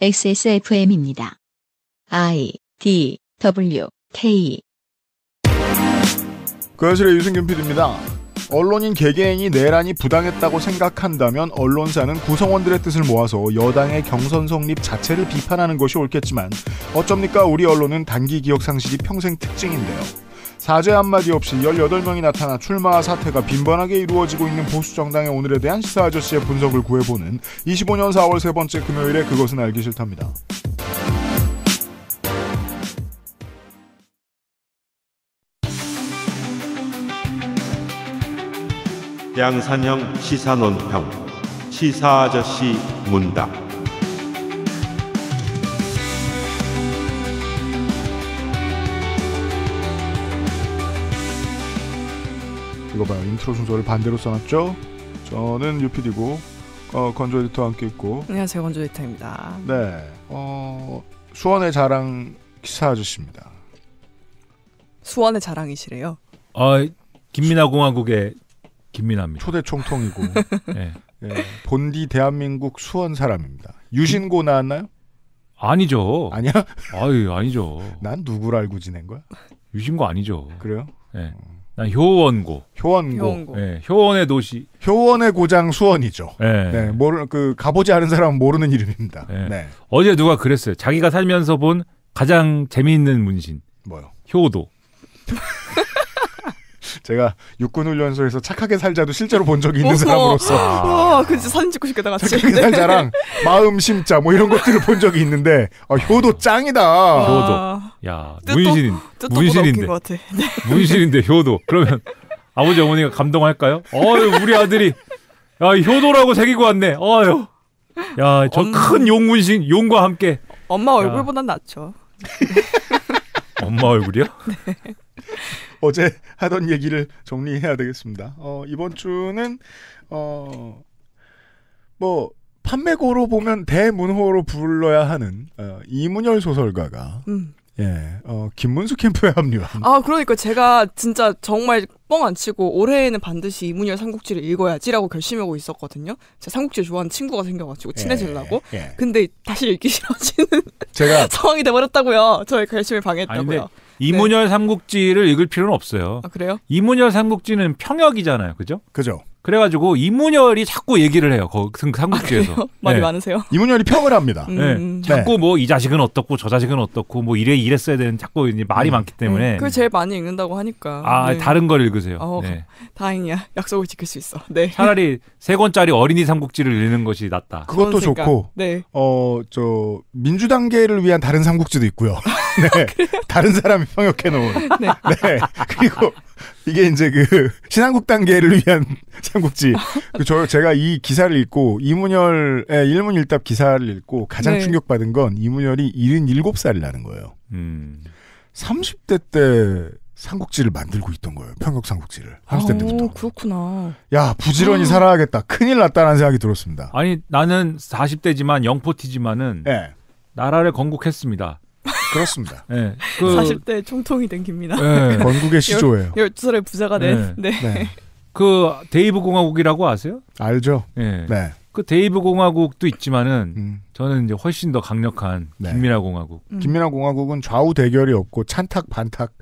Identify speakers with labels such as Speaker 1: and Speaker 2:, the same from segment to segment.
Speaker 1: XSFM입니다. I, D, W, K.
Speaker 2: 그것의 유승균 PD입니다. 언론인 개개인이 내란이 부당했다고 생각한다면 언론사는 구성원들의 뜻을 모아서 여당의 경선 성립 자체를 비판하는 것이 옳겠지만 어쩝니까? 우리 언론은 단기 기억 상실이 평생 특징인데요. 사죄 한마디 없이 18명이 나타나 출마 사태가 빈번하게 이루어지고 있는 보수정당의 오늘에 대한 시사 아저씨의 분석을 구해보는 25년 4월 세 번째 금요일에 그것은 알기 싫답니다.
Speaker 3: 양산형 시사논평 시사아저씨 문답.
Speaker 2: 이거 봐요. 인트로 순서를 반대로 써놨죠? 저는 유PD고 건조 에디터와 함께 있고.
Speaker 4: 안녕하세요. 건조 에디터입니다.
Speaker 2: 네. 수원의 자랑 시사 아저씨입니다.
Speaker 4: 수원의 자랑이시래요?
Speaker 5: 김민하공화국의 김민하입니다.
Speaker 2: 초대 총통이고
Speaker 5: 네.
Speaker 2: 네, 본디 대한민국 수원 사람입니다. 유신고 나왔나요?
Speaker 5: 아니죠.
Speaker 2: 아니야?
Speaker 5: 아니죠.
Speaker 2: 난 누구를 알고 지낸 거야?
Speaker 5: 유신고 아니죠.
Speaker 2: 그래요?
Speaker 5: 네. 난 효원고.
Speaker 2: 효원고.
Speaker 5: 네, 효원의 도시.
Speaker 2: 효원의 고장 수원이죠.
Speaker 5: 네.
Speaker 2: 네, 가보지 않은 사람은 모르는 이름입니다.
Speaker 5: 네.
Speaker 2: 네.
Speaker 5: 어제 누가 그랬어요. 자기가 살면서 본 가장 재미있는 문신.
Speaker 2: 뭐요?
Speaker 5: 효도.
Speaker 2: 제가 육군훈련소에서 착하게 살자도 실제로 본 적이 있는 사람으로서
Speaker 4: 그치 사진 찍고 싶겠다 같이.
Speaker 2: 착하게 살자랑 마음 심자 뭐 이런 것들을 본 적이 있는데 효도 짱이다.
Speaker 5: 효도. 야,
Speaker 4: 뜻도
Speaker 5: 문신인데.
Speaker 4: 것 같아. 네.
Speaker 5: 문신인데 효도. 그러면 아버지 어머니가 감동할까요? 우리 아들이 야, 효도라고 새기고 왔네. 야, 저 큰 용문신 용과 함께.
Speaker 4: 엄마 얼굴보단 낫죠.
Speaker 5: 엄마 얼굴이요?
Speaker 4: 네.
Speaker 2: 어제 하던 얘기를 정리해야 되겠습니다. 이번 주는 판매고로 보면 대문호로 불러야 하는 이문열 소설가가 김문수 캠프에 합류한.
Speaker 4: 그러니까 제가 진짜 정말 뻥 안 치고 올해에는 반드시 이문열 삼국지를 읽어야지라고 결심하고 있었거든요. 제가 삼국지 좋아하는 친구가 생겨가지고 친해지려고. 근데 다시 읽기 싫어지는
Speaker 2: 제가
Speaker 4: 상황이 돼버렸다고요. 저의 결심을 방해했다고요.
Speaker 5: 이문열 삼국지를 읽을 필요는 없어요.
Speaker 4: 그래요?
Speaker 5: 이문열 삼국지는 평역이잖아요. 그죠?
Speaker 2: 그죠.
Speaker 5: 그래가지고 이문열이 자꾸 얘기를 해요. 삼국지에서.
Speaker 4: 말이 많으세요?
Speaker 2: 이문열이 평을 합니다.
Speaker 5: 자꾸 뭐 이 자식은 어떻고 저 자식은 어떻고 뭐 이랬어야 되는 자꾸 이제 말이 많기 때문에.
Speaker 4: 그걸 제일 많이 읽는다고 하니까.
Speaker 5: 다른 걸 읽으세요. 네.
Speaker 4: 다행이야. 약속을 지킬 수 있어. 네.
Speaker 5: 차라리 3권짜리 어린이 삼국지를 읽는 것이 낫다.
Speaker 2: 그것도 좋고.
Speaker 4: 네.
Speaker 2: 민주단계를 위한 다른 삼국지도 있고요. 네. 다른 사람이 평역해 놓은.
Speaker 4: 네.
Speaker 2: 네. 그리고 이게 이제 신한국 단계를 위한 삼국지. 제가 이 기사를 읽고 이문열의 일문일답 기사를 읽고 가장 충격받은 건 이문열이 77살이라는 거예요. 30대 때 삼국지를 만들고 있던 거예요. 평역 삼국지를. 30대 때부터.
Speaker 4: 그렇구나.
Speaker 2: 야, 부지런히 살아야겠다. 큰일 났다는 생각이 들었습니다.
Speaker 5: 아니, 나는 40대지만 영포티지만은 나라를 건국했습니다.
Speaker 2: 그렇습니다.
Speaker 5: 네.
Speaker 4: 40대 총통이 된 김민하.
Speaker 2: 네. 건국의 시조예요.
Speaker 4: 12살에 부자가 된. 네.
Speaker 5: 데이브 공화국이라고 아세요?
Speaker 2: 알죠.
Speaker 5: 네. 그 데이브 공화국도 있지만은 저는 이제 훨씬 더 강력한 김민하 공화국.
Speaker 2: 김민하 공화국은 좌우 대결이 없고 찬탁 반탁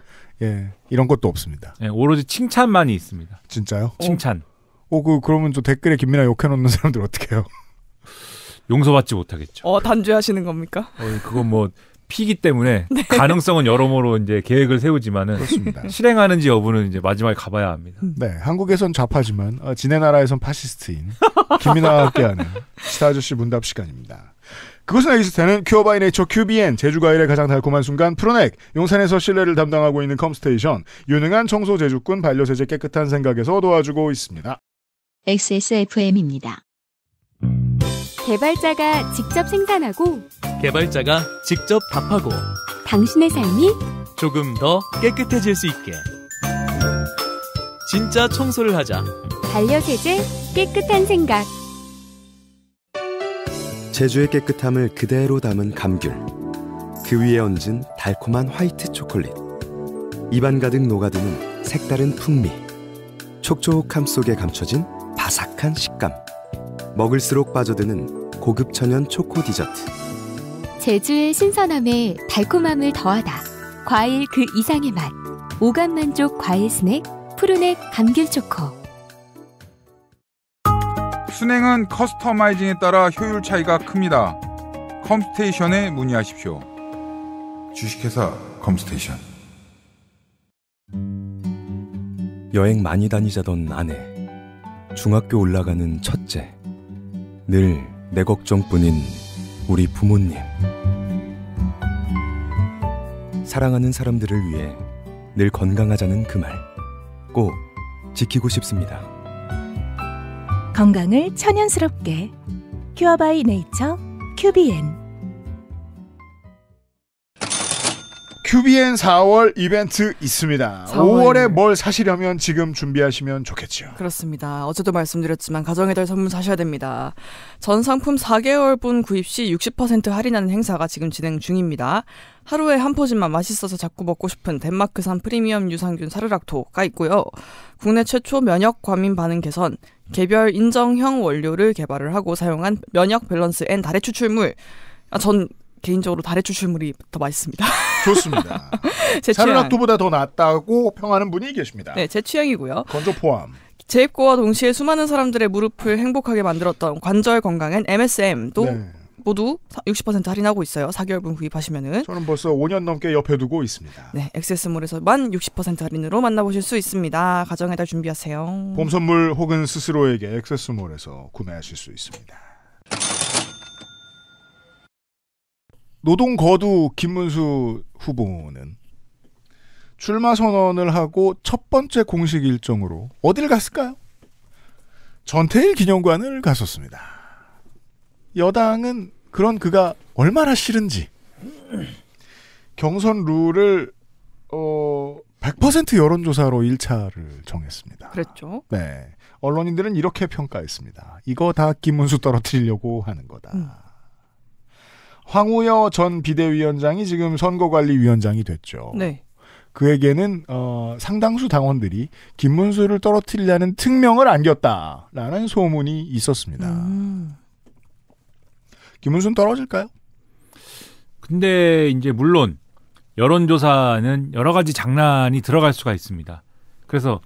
Speaker 2: 이런 것도 없습니다.
Speaker 5: 네, 오로지 칭찬만이 있습니다.
Speaker 2: 진짜요?
Speaker 5: 칭찬.
Speaker 2: 그러면 저 댓글에 김민하 욕해놓는 사람들 어떻게 해요?
Speaker 5: 용서받지 못하겠죠.
Speaker 4: 단죄하시는 겁니까?
Speaker 5: 그건 뭐 피기 때문에 가능성은 여러모로 이제 계획을 세우지만은
Speaker 2: 그렇습니다.
Speaker 5: 실행하는지 여부는 이제 마지막에 가봐야 합니다.
Speaker 2: 네, 한국에선 좌파지만 지네 나라에선 파시스트인 김민하와 함께하는 시사 아저씨 문답 시간입니다. 그것은 알기 싫다는 큐어 바이 네이처 QBN, 제주과일의 가장 달콤한 순간 프로넥, 용산에서 실내를 담당하고 있는 컴스테이션, 유능한 청소 제주꾼 반려세제 깨끗한 생각에서 도와주고 있습니다.
Speaker 1: XSFM입니다.
Speaker 6: 개발자가 직접 생산하고
Speaker 7: 개발자가 직접 답하고
Speaker 6: 당신의 삶이
Speaker 7: 조금 더 깨끗해질 수 있게 진짜 청소를 하자.
Speaker 6: 반려세제 깨끗한 생각.
Speaker 8: 제주의 깨끗함을 그대로 담은 감귤, 그 위에 얹은 달콤한 화이트 초콜릿, 입안 가득 녹아드는 색다른 풍미, 촉촉함 속에 감춰진 바삭한 식감, 먹을수록 빠져드는 고급 천연 초코 디저트.
Speaker 6: 제주의 신선함에 달콤함을 더하다. 과일 그 이상의 맛. 오감 만족 과일 스낵 푸르넥 감귤 초코.
Speaker 9: 순행은 커스터마이징에 따라 효율 차이가 큽니다. 컴스테이션에 문의하십시오. 주식회사 컴스테이션.
Speaker 8: 여행 많이 다니자던 아내, 중학교 올라가는 첫째, 늘 내 걱정뿐인 우리 부모님. 사랑하는 사람들을 위해 늘 건강하자는 그 말 꼭 지키고 싶습니다.
Speaker 10: 건강을 천연스럽게 큐어 바이 네이처 큐비엔.
Speaker 2: 큐비엔 4월 이벤트 있습니다.
Speaker 4: 4월.
Speaker 2: 5월에 뭘 사시려면 지금 준비하시면 좋겠죠.
Speaker 4: 그렇습니다. 어제도 말씀드렸지만 가정의 달 선물 사셔야 됩니다. 전 상품 4개월분 구입 시 60% 할인하는 행사가 지금 진행 중입니다. 하루에 한 포진만 맛있어서 자꾸 먹고 싶은 덴마크산 프리미엄 유산균 사르락토가 있고요. 국내 최초 면역 과민 반응 개선, 개별 인정형 원료를 개발을 하고 사용한 면역 밸런스 앤 달의 추출물. 전 개인적으로 달의 추출물이 더 맛있습니다.
Speaker 2: 좋습니다.
Speaker 4: 제 취향.
Speaker 2: 사르락토보다 더 낫다고 평하는 분이 계십니다.
Speaker 4: 네, 제 취향이고요.
Speaker 2: 건조 포함.
Speaker 4: 재입고와 동시에 수많은 사람들의 무릎을 행복하게 만들었던 관절 건강엔 MSM도
Speaker 2: 네.
Speaker 4: 모두 60% 할인하고 있어요. 4개월분 구입하시면은.
Speaker 2: 저는 벌써 5년 넘게 옆에 두고 있습니다.
Speaker 4: 네, 액세스몰에서만 60% 할인으로 만나보실 수 있습니다. 가정의 달 준비하세요.
Speaker 2: 봄 선물 혹은 스스로에게 액세스몰에서 구매하실 수 있습니다. 노동거두 김문수 후보는 출마 선언을 하고 첫 번째 공식 일정으로 어딜 갔을까요? 전태일 기념관을 갔었습니다. 여당은 그런 그가 얼마나 싫은지 경선 룰을 100% 여론조사로 1차를 정했습니다.
Speaker 4: 그랬죠.
Speaker 2: 네, 언론인들은 이렇게 평가했습니다. 이거 다 김문수 떨어뜨리려고 하는 거다. 황우여 전 비대위원장이 지금 선거관리위원장이 됐죠.
Speaker 4: 네.
Speaker 2: 그에게는 상당수 당원들이 김문수를 떨어뜨리려는 특명을 안겼다라는 소문이 있었습니다. 김문수는 떨어질까요?
Speaker 5: 근데 이제 물론 여론조사는 여러 가지 장난이 들어갈 수가 있습니다. 그래서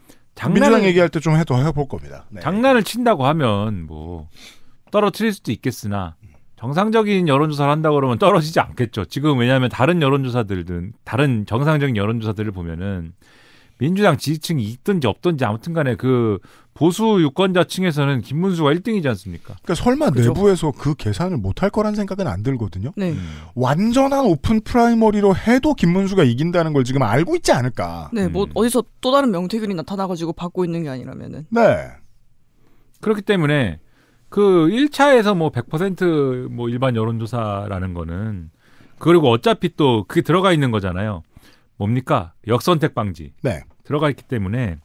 Speaker 2: 민주당 얘기할 때 좀 해볼 겁니다. 네.
Speaker 5: 장난을 친다고 하면 뭐 떨어뜨릴 수도 있겠으나 정상적인 여론조사를 한다고 그러면 떨어지지 않겠죠. 지금 왜냐하면 다른 여론조사들은 다른 정상적인 여론조사들을 보면은 민주당 지지층이 있든지 없든지 아무튼 간에 그 보수 유권자층에서는 김문수가 1등이지 않습니까?
Speaker 2: 그러니까 설마
Speaker 5: 그죠?
Speaker 2: 내부에서 그 계산을 못할 거란 생각은 안 들거든요.
Speaker 4: 네.
Speaker 2: 완전한 오픈 프라이머리로 해도 김문수가 이긴다는 걸 지금 알고 있지 않을까.
Speaker 4: 네, 뭐 어디서 또 다른 명태균이 나타나가지고 받고 있는 게 아니라면은.
Speaker 2: 네.
Speaker 5: 그렇기 때문에 그 1차에서 뭐 100% 뭐 일반 여론조사라는 거는 그리고 어차피 또 그게 들어가 있는 거잖아요. 뭡니까? 역선택 방지.
Speaker 2: 네.
Speaker 5: 들어가 있기 때문에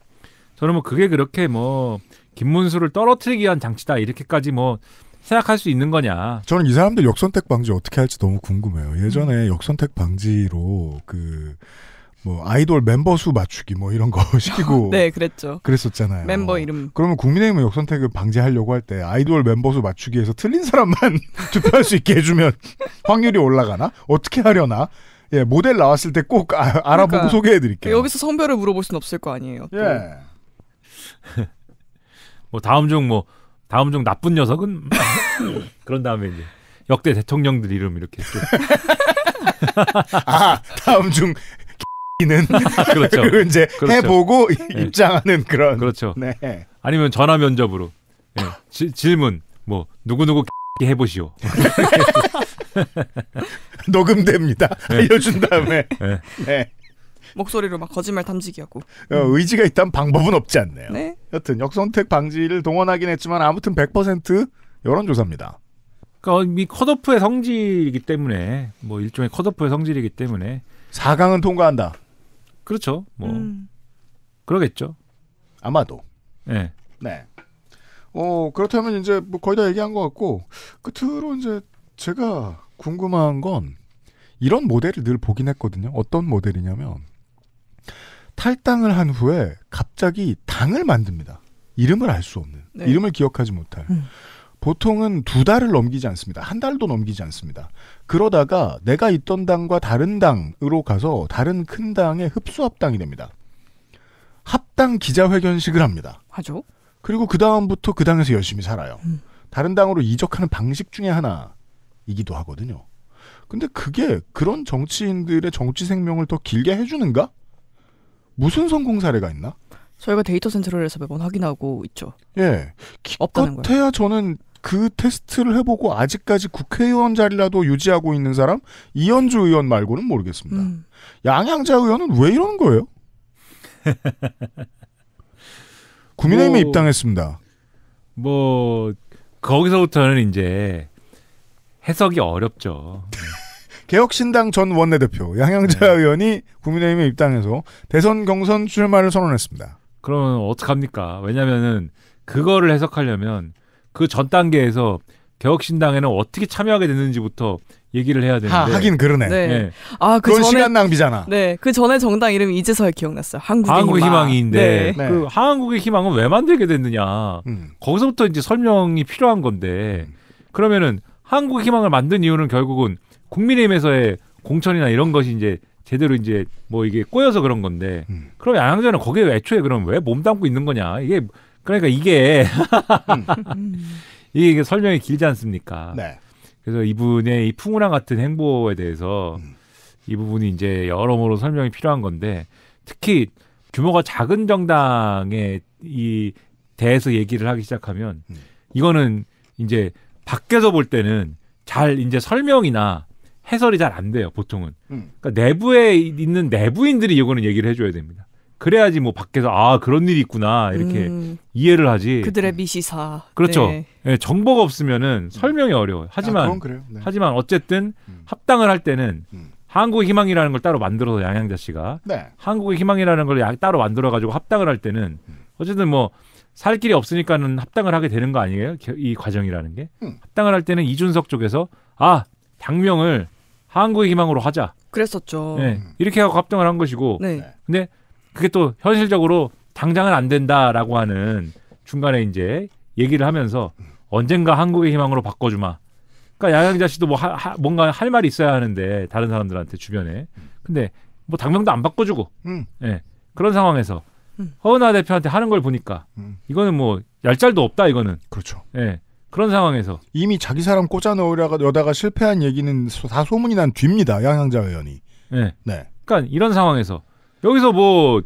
Speaker 5: 저는 뭐 그게 그렇게 뭐 김문수를 떨어뜨리기 위한 장치다 이렇게까지 뭐 생각할 수 있는 거냐.
Speaker 2: 저는 이 사람들 역선택 방지 어떻게 할지 너무 궁금해요. 예전에 역선택 방지로 뭐 아이돌 멤버 수 맞추기 뭐 이런 거 시키고
Speaker 4: 네, 그랬죠.
Speaker 2: 그랬었잖아요.
Speaker 4: 멤버 이름.
Speaker 2: 그러면 국민의힘은 역선택을 방지하려고 할 때 아이돌 멤버 수 맞추기에서 틀린 사람만 투표할 수 있게 해주면 확률이 올라가나? 어떻게 하려나? 예, 모델 나왔을 때 꼭 알아보고
Speaker 4: 그러니까,
Speaker 2: 소개해드릴게요.
Speaker 4: 여기서 성별을 물어볼 수는 없을 거 아니에요. 또.
Speaker 2: 예.
Speaker 5: 뭐 다음 중 나쁜 녀석은 그런 다음에 이제 역대 대통령들 이름 이렇게 쭉.
Speaker 2: 다음 중 는
Speaker 5: 그렇죠.
Speaker 2: 그리고 이제
Speaker 5: 그렇죠.
Speaker 2: 해보고
Speaker 5: 네.
Speaker 2: 입장하는 그런.
Speaker 5: 그렇죠.
Speaker 2: 네.
Speaker 5: 아니면 전화 면접으로 질문 뭐 누구누구 해보시오.
Speaker 2: 녹음됩니다.
Speaker 5: 네.
Speaker 2: 알려준 다음에.
Speaker 5: 네.
Speaker 2: 네.
Speaker 4: 목소리로 막 거짓말 탐지기하고.
Speaker 2: 의지가 있다면 방법은 없지 않네요.
Speaker 4: 네.
Speaker 2: 여튼 역선택 방지를 동원하긴 했지만 아무튼 100% 여론조사입니다.
Speaker 5: 그러니까 이 컷오프의 성질이기 때문에 뭐 일종의 컷오프의 성질이기 때문에
Speaker 2: 4강은 통과한다.
Speaker 5: 그렇죠. 뭐 그러겠죠.
Speaker 2: 아마도.
Speaker 5: 네.
Speaker 2: 네. 그렇다면 이제 뭐 거의 다 얘기한 것 같고 끝으로 이제 제가 궁금한 건 이런 모델을 늘 보긴 했거든요. 어떤 모델이냐면 탈당을 한 후에 갑자기 당을 만듭니다. 이름을 알 수 없는,
Speaker 4: 네.
Speaker 2: 이름을 기억하지 못할. 보통은 2달을 넘기지 않습니다. 1달도 넘기지 않습니다. 그러다가 내가 있던 당과 다른 당으로 가서 다른 큰 당의 흡수합당이 됩니다. 합당 기자회견식을 합니다.
Speaker 4: 하죠.
Speaker 2: 그리고 그 다음부터 그 당에서 열심히 살아요. 다른 당으로 이적하는 방식 중에 하나이기도 하거든요. 근데 그게 그런 정치인들의 정치 생명을 더 길게 해주는가? 무슨 성공 사례가 있나?
Speaker 4: 저희가 데이터 센트럴에서 매번 확인하고 있죠.
Speaker 2: 예.
Speaker 4: 없다는
Speaker 2: 기껏해야 저는 그 테스트를 해보고 아직까지 국회의원 자리라도 유지하고 있는 사람 이현주 의원 말고는 모르겠습니다. 양양자 의원은 왜 이러는 거예요? 국민의힘에 입당했습니다.
Speaker 5: 거기서부터는 이제 해석이 어렵죠.
Speaker 2: 개혁신당 전 원내대표 양양자 의원이 국민의힘에 입당해서 대선 경선 출마를 선언했습니다.
Speaker 5: 그러면 어떡합니까? 왜냐면은 그거를 해석하려면 그 전 단계에서 개혁신당에는 어떻게 참여하게 됐는지부터 얘기를 해야 되는데.
Speaker 2: 하긴 그러네.
Speaker 4: 네.
Speaker 5: 네.
Speaker 2: 그건 시간 낭비잖아.
Speaker 4: 네. 그 전에 정당 이름이 이제서야 기억났어요.
Speaker 5: 한국의 희망인데
Speaker 2: 네.
Speaker 5: 그 한국의 희망은 왜 만들게 됐느냐. 거기서부터 이제 설명이 필요한 건데 그러면은 한국의 희망을 만든 이유는 결국은 국민의힘에서의 공천이나 이런 것이 이제 제대로 이제 뭐 이게 꼬여서 그런 건데 그럼 양양자는 거기에 애초에 그럼 왜 몸담고 있는 거냐. 이게 그러니까 이게 이게 설명이 길지 않습니까?
Speaker 2: 네.
Speaker 5: 그래서 이분의 이 풍운함 같은 행보에 대해서 이 부분이 이제 여러모로 설명이 필요한 건데 특히 규모가 작은 정당에 이 대해서 얘기를 하기 시작하면 이거는 이제 밖에서 볼 때는 잘 이제 설명이나 해설이 잘 안 돼요, 보통은. 그러니까 내부에 있는 내부인들이 이거는 얘기를 해줘야 됩니다. 그래야지 뭐 밖에서 그런 일이 있구나 이렇게 이해를 하지.
Speaker 4: 그들의 미시사.
Speaker 5: 그렇죠.
Speaker 4: 네.
Speaker 5: 네, 정보가 없으면은 설명이 어려워요. 하지만
Speaker 2: 그건 그래요. 네.
Speaker 5: 하지만 어쨌든 합당을 할 때는 한국의 희망이라는 걸 따로 만들어서 양양자 씨가 한국의 희망이라는 걸 따로 만들어 가지고 합당을 할 때는 어쨌든 뭐 살 길이 없으니까는 합당을 하게 되는 거 아니에요? 이 과정이라는 게. 합당을 할 때는 이준석 쪽에서 당명을 한국의 희망으로 하자.
Speaker 4: 그랬었죠.
Speaker 5: 네, 이렇게 하고 합당을 한 것이고.
Speaker 4: 네.
Speaker 5: 근데 그게 또 현실적으로 당장은 안 된다라고 하는 중간에 이제 얘기를 하면서 언젠가 한국의 희망으로 바꿔주마. 그러니까 양양자 씨도 뭐 뭔가 할 말이 있어야 하는데 다른 사람들한테 주변에. 근데 뭐 당명도 안 바꿔주고. 네, 그런 상황에서 허은하 대표한테 하는 걸 보니까 이거는 뭐 얄짤도 없다 이거는.
Speaker 2: 그렇죠.
Speaker 5: 네, 그런 상황에서
Speaker 2: 이미 자기 사람 꽂아 넣으려다가 실패한 얘기는 다 소문이 난 뒤입니다. 양양자 의원이.
Speaker 5: 네.
Speaker 2: 네.
Speaker 5: 그러니까 이런 상황에서 여기서 뭐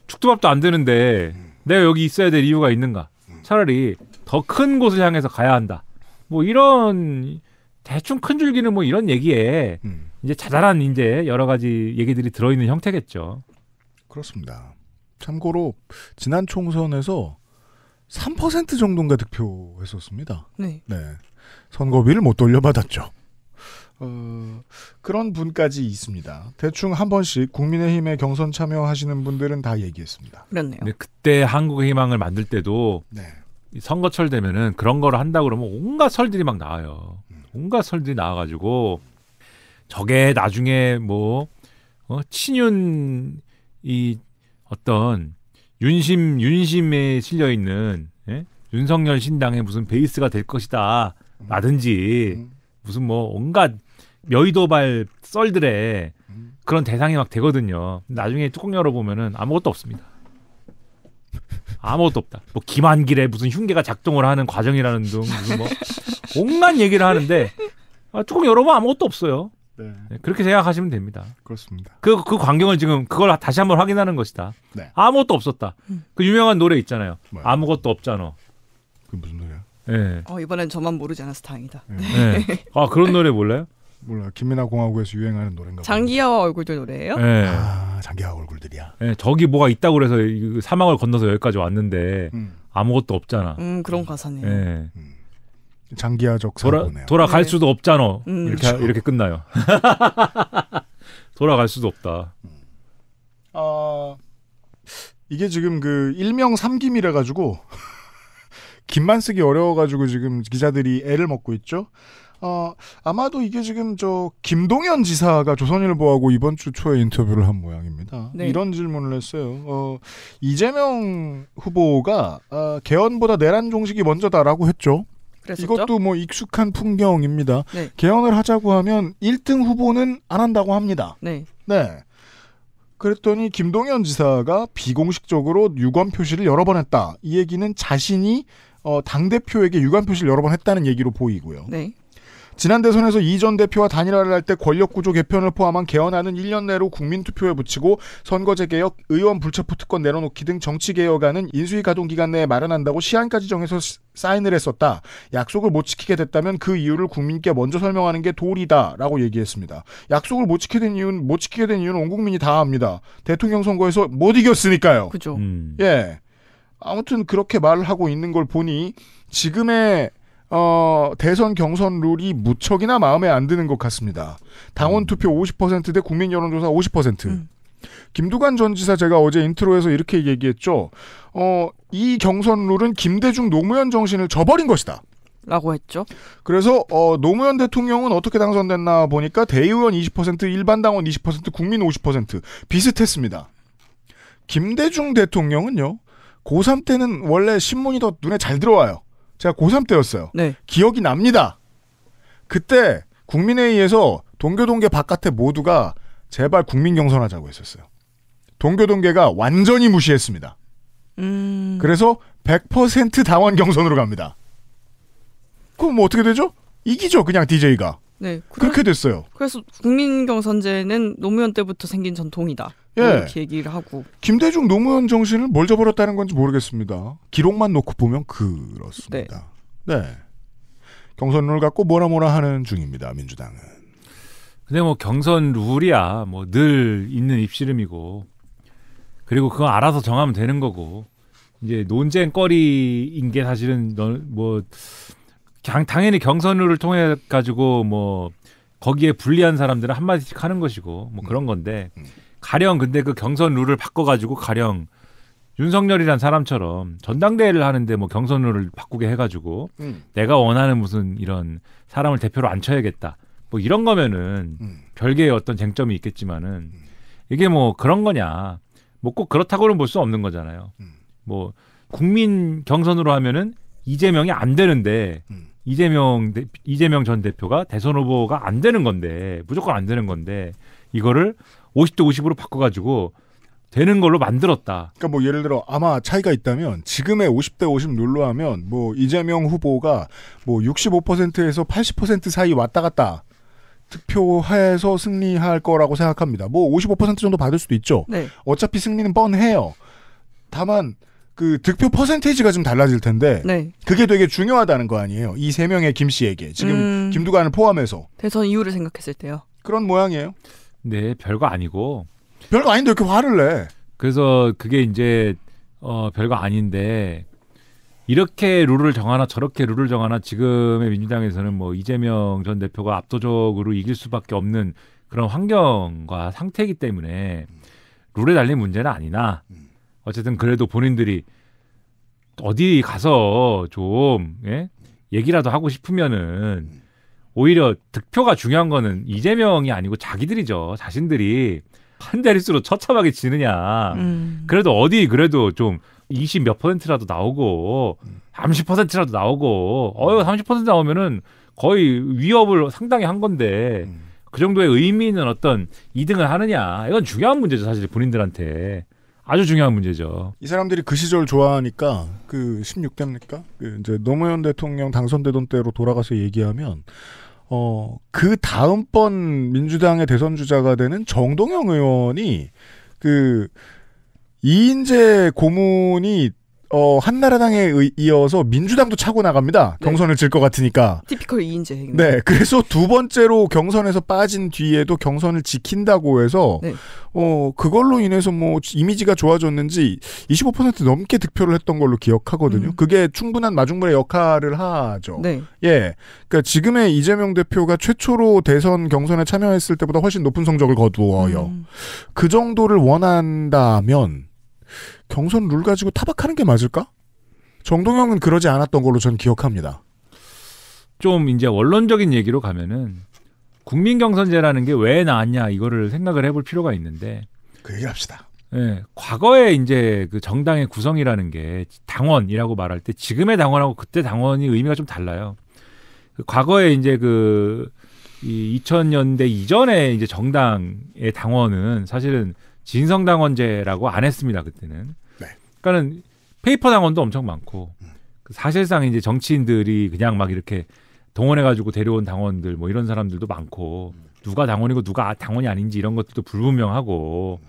Speaker 5: 죽도밥도 안 되는데 내가 여기 있어야 될 이유가 있는가? 차라리 더 큰 곳을 향해서 가야 한다. 뭐 이런 대충 큰 줄기는 뭐 이런 얘기에 이제 자잘한 이제 여러 가지 얘기들이 들어있는 형태겠죠.
Speaker 2: 그렇습니다. 참고로 지난 총선에서 3% 정도인가 득표했었습니다.
Speaker 4: 네.
Speaker 2: 선거비를 못 돌려받았죠. 그런 분까지 있습니다. 대충 한 번씩 국민의힘에 경선 참여하시는 분들은 다 얘기했습니다.
Speaker 4: 그렇네요.
Speaker 5: 근데 그때 한국의 희망을 만들 때도 선거철 되면은 그런 거를 한다 그러면 온갖 설들이 막 나와요. 온갖 설들이 나와가지고 저게 나중에 뭐 친윤 이 어떤 윤심에 실려 있는 윤석열 신당의 무슨 베이스가 될 것이다 라든지 무슨 뭐 온갖 여의도발 썰들에 그런 대상이 막 되거든요. 나중에 뚜껑 열어보면은 아무것도 없습니다. 아무것도 없다. 뭐 김한길의 무슨 흉계가 작동을 하는 과정이라는 등 무슨 뭐 온갖 얘기를 하는데 뚜껑 열어보면 아무것도 없어요.
Speaker 2: 네.
Speaker 5: 그렇게 생각하시면 됩니다.
Speaker 2: 그렇습니다.
Speaker 5: 그 광경을 지금 그걸 다시 한번 확인하는 것이다.
Speaker 2: 네.
Speaker 5: 아무것도 없었다. 그 유명한 노래 있잖아요.
Speaker 2: 뭐요?
Speaker 5: 아무것도 없잖아.
Speaker 2: 그게 무슨 노래야?
Speaker 5: 네.
Speaker 4: 이번엔 저만 모르지 않아서 다행이다.
Speaker 5: 네. 그런 노래 몰라요?
Speaker 2: 몰라요. 김민하 공화국에서 유행하는 노래인가 봐요.
Speaker 4: 장기하와 얼굴들 노래예요?
Speaker 5: 네.
Speaker 2: 장기하와 얼굴들이야.
Speaker 5: 네, 저기 뭐가 있다고 그래서 사막을 건너서 여기까지 왔는데 아무것도 없잖아.
Speaker 4: 그런 가사네요.
Speaker 5: 네.
Speaker 2: 장기하적 사고네요.
Speaker 5: 돌아갈 수도 없잖아. 이렇게
Speaker 2: 그렇죠.
Speaker 5: 끝나요. 돌아갈 수도 없다.
Speaker 2: 이게 지금 그 일명 3김이라 가지고 김만 쓰기 어려워가지고 지금 기자들이 애를 먹고 있죠. 아마도 이게 지금 김동연 지사가 조선일보하고 이번 주 초에 인터뷰를 한 모양입니다.
Speaker 4: 네.
Speaker 2: 이런 질문을 했어요. 이재명 후보가 개헌보다 내란 종식이 먼저다라고 했죠.
Speaker 4: 그랬었죠?
Speaker 2: 이것도 뭐 익숙한 풍경입니다.
Speaker 4: 네.
Speaker 2: 개헌을 하자고 하면 1등 후보는 안 한다고 합니다.
Speaker 4: 네.
Speaker 2: 네. 그랬더니 김동연 지사가 비공식적으로 유감 표시를 여러 번 했다. 이 얘기는 자신이 당대표에게 유감 표시를 여러 번 했다는 얘기로 보이고요.
Speaker 4: 네.
Speaker 2: 지난 대선에서 이 전 대표와 단일화를 할 때 권력구조 개편을 포함한 개헌안은 1년 내로 국민투표에 붙이고 선거제 개혁, 의원 불체포 특권 내려놓기 등 정치개혁안은 인수위 가동 기간 내에 마련한다고 시한까지 정해서 사인을 했었다. 약속을 못 지키게 됐다면 그 이유를 국민께 먼저 설명하는 게 도리다라고 얘기했습니다. 약속을 못 지키게 된 이유는 온 국민이 다 압니다. 대통령 선거에서 못 이겼으니까요.
Speaker 4: 그죠.
Speaker 2: 예. 아무튼 그렇게 말을 하고 있는 걸 보니 지금의 대선 경선 룰이 무척이나 마음에 안 드는 것 같습니다. 당원 투표 50%대 국민 여론조사 50%. 김두관 전 지사 제가 어제 인트로에서 이렇게 얘기했죠. 이 경선 룰은 김대중 노무현 정신을 저버린 것이다.
Speaker 4: 라고 했죠.
Speaker 2: 그래서 노무현 대통령은 어떻게 당선됐나 보니까 대의원 20%, 일반 당원 20%, 국민 50% 비슷했습니다. 김대중 대통령은요. 고3 때는 원래 신문이 더 눈에 잘 들어와요. 제가 고3 때였어요.
Speaker 4: 네.
Speaker 2: 기억이 납니다. 그때 국민회의에서 동교동계 바깥에 모두가 제발 국민 경선하자고 했었어요. 동교동계가 완전히 무시했습니다. 그래서 100% 당원 경선으로 갑니다. 그럼 뭐 어떻게 되죠? 이기죠, 그냥 DJ가.
Speaker 4: 네.
Speaker 2: 그렇게 됐어요.
Speaker 4: 그래서 국민경선제는 노무현 때부터 생긴 전통이다.
Speaker 2: 예.
Speaker 4: 이렇게 얘기를 하고.
Speaker 2: 김대중 노무현 정신을 뭘 저버렸다는 건지 모르겠습니다. 기록만 놓고 보면 그렇습니다. 네. 경선 룰 갖고 뭐라 하는 중입니다. 민주당은.
Speaker 5: 근데 뭐 경선 룰이야 뭐 늘 있는 입씨름이고 그리고 그거 알아서 정하면 되는 거고 이제 논쟁거리인 게 사실은 뭐 당연히 경선 룰을 통해 가지고 뭐 거기에 불리한 사람들은 한마디씩 하는 것이고 뭐 그런 건데 가령 근데 그 경선 룰을 바꿔가지고 가령 윤석열이란 사람처럼 전당대회를 하는데 뭐 경선 룰을 바꾸게 해가지고 내가 원하는 무슨 이런 사람을 대표로 앉혀야겠다 뭐 이런 거면은 별개의 어떤 쟁점이 있겠지만은 이게 뭐 그런 거냐 뭐 꼭 그렇다고는 볼 수 없는 거잖아요. 뭐 국민 경선으로 하면은 이재명이 안 되는데 이재명 전 대표가 대선 후보가 안 되는 건데 무조건 안 되는 건데 이거를 50대 50으로 바꿔가지고 되는 걸로 만들었다.
Speaker 2: 그러니까 뭐 예를 들어 아마 차이가 있다면 지금의 50대 50 룰로 하면 뭐 이재명 후보가 뭐 65%에서 80% 사이 왔다 갔다 득표해서 승리할 거라고 생각합니다. 뭐 55% 정도 받을 수도 있죠.
Speaker 4: 네.
Speaker 2: 어차피 승리는 뻔해요. 다만 그 득표 퍼센테이지가 좀 달라질 텐데
Speaker 4: 네.
Speaker 2: 그게 되게 중요하다는 거 아니에요. 이 세 명의 김 씨에게 지금 김두관을 포함해서
Speaker 4: 대선 이후를 생각했을 때요.
Speaker 2: 그런 모양이에요.
Speaker 5: 네, 별거 아니고.
Speaker 2: 별거 아닌데 이렇게 화를 내.
Speaker 5: 그래서 그게 이제 별거 아닌데 이렇게 룰을 정하나 저렇게 룰을 정하나 지금의 민주당에서는 뭐 이재명 전 대표가 압도적으로 이길 수밖에 없는 그런 환경과 상태이기 때문에 룰에 달린 문제는 아니나 어쨌든 그래도 본인들이 어디 가서 좀 얘기라도 하고 싶으면은 오히려 득표가 중요한 거는 이재명이 아니고 자기들이죠. 자신들이 한 자릿수로 처참하게 지느냐. 그래도 어디 그래도 좀 20 몇 %라도 나오고 30%라도 나오고 30% 나오면은 거의 위협을 상당히 한 건데 그 정도의 의미 있는 어떤 2등을 하느냐. 이건 중요한 문제죠. 사실 본인들한테. 아주 중요한 문제죠.
Speaker 2: 이 사람들이 그 시절 좋아하니까 그 16대입니까? 그 이제 노무현 대통령 당선되던 때로 돌아가서 얘기하면 그 다음번 민주당의 대선 주자가 되는 정동영 의원이 그 이인재 고문이 한나라당에 이어서 민주당도 차고 나갑니다.
Speaker 4: 네.
Speaker 2: 경선을 질 것 같으니까.
Speaker 4: 티피컬 이인재.
Speaker 2: 네, 그래서 두 번째로 경선에서 빠진 뒤에도 경선을 지킨다고 해서
Speaker 4: 네.
Speaker 2: 그걸로 인해서 뭐 이미지가 좋아졌는지 25% 넘게 득표를 했던 걸로 기억하거든요. 그게 충분한 마중물의 역할을 하죠.
Speaker 4: 네.
Speaker 2: 예, 그러니까 지금의 이재명 대표가 최초로 대선 경선에 참여했을 때보다 훨씬 높은 성적을 거두어요. 그 정도를 원한다면 경선 룰 가지고 타박하는 게 맞을까? 정동영은 그러지 않았던 걸로 전 기억합니다.
Speaker 5: 좀 이제 원론적인 얘기로 가면은 국민 경선제라는 게 왜 나왔냐 이거를 생각을 해볼 필요가 있는데
Speaker 2: 그 얘기합시다.
Speaker 5: 예, 과거에 이제 그 정당의 구성이라는 게 당원이라고 말할 때 지금의 당원하고 그때 당원이 의미가 좀 달라요. 과거에 이제 이 2000년대 이전에 이제 정당의 당원은 사실은 진성당원제라고 안 했습니다. 그때는.
Speaker 2: 네.
Speaker 5: 그러니까는 페이퍼 당원도 엄청 많고 사실상 이제 정치인들이 그냥 막 이렇게 동원해가지고 데려온 당원들 뭐 이런 사람들도 많고 누가 당원이고 누가 당원이 아닌지 이런 것들도 불분명하고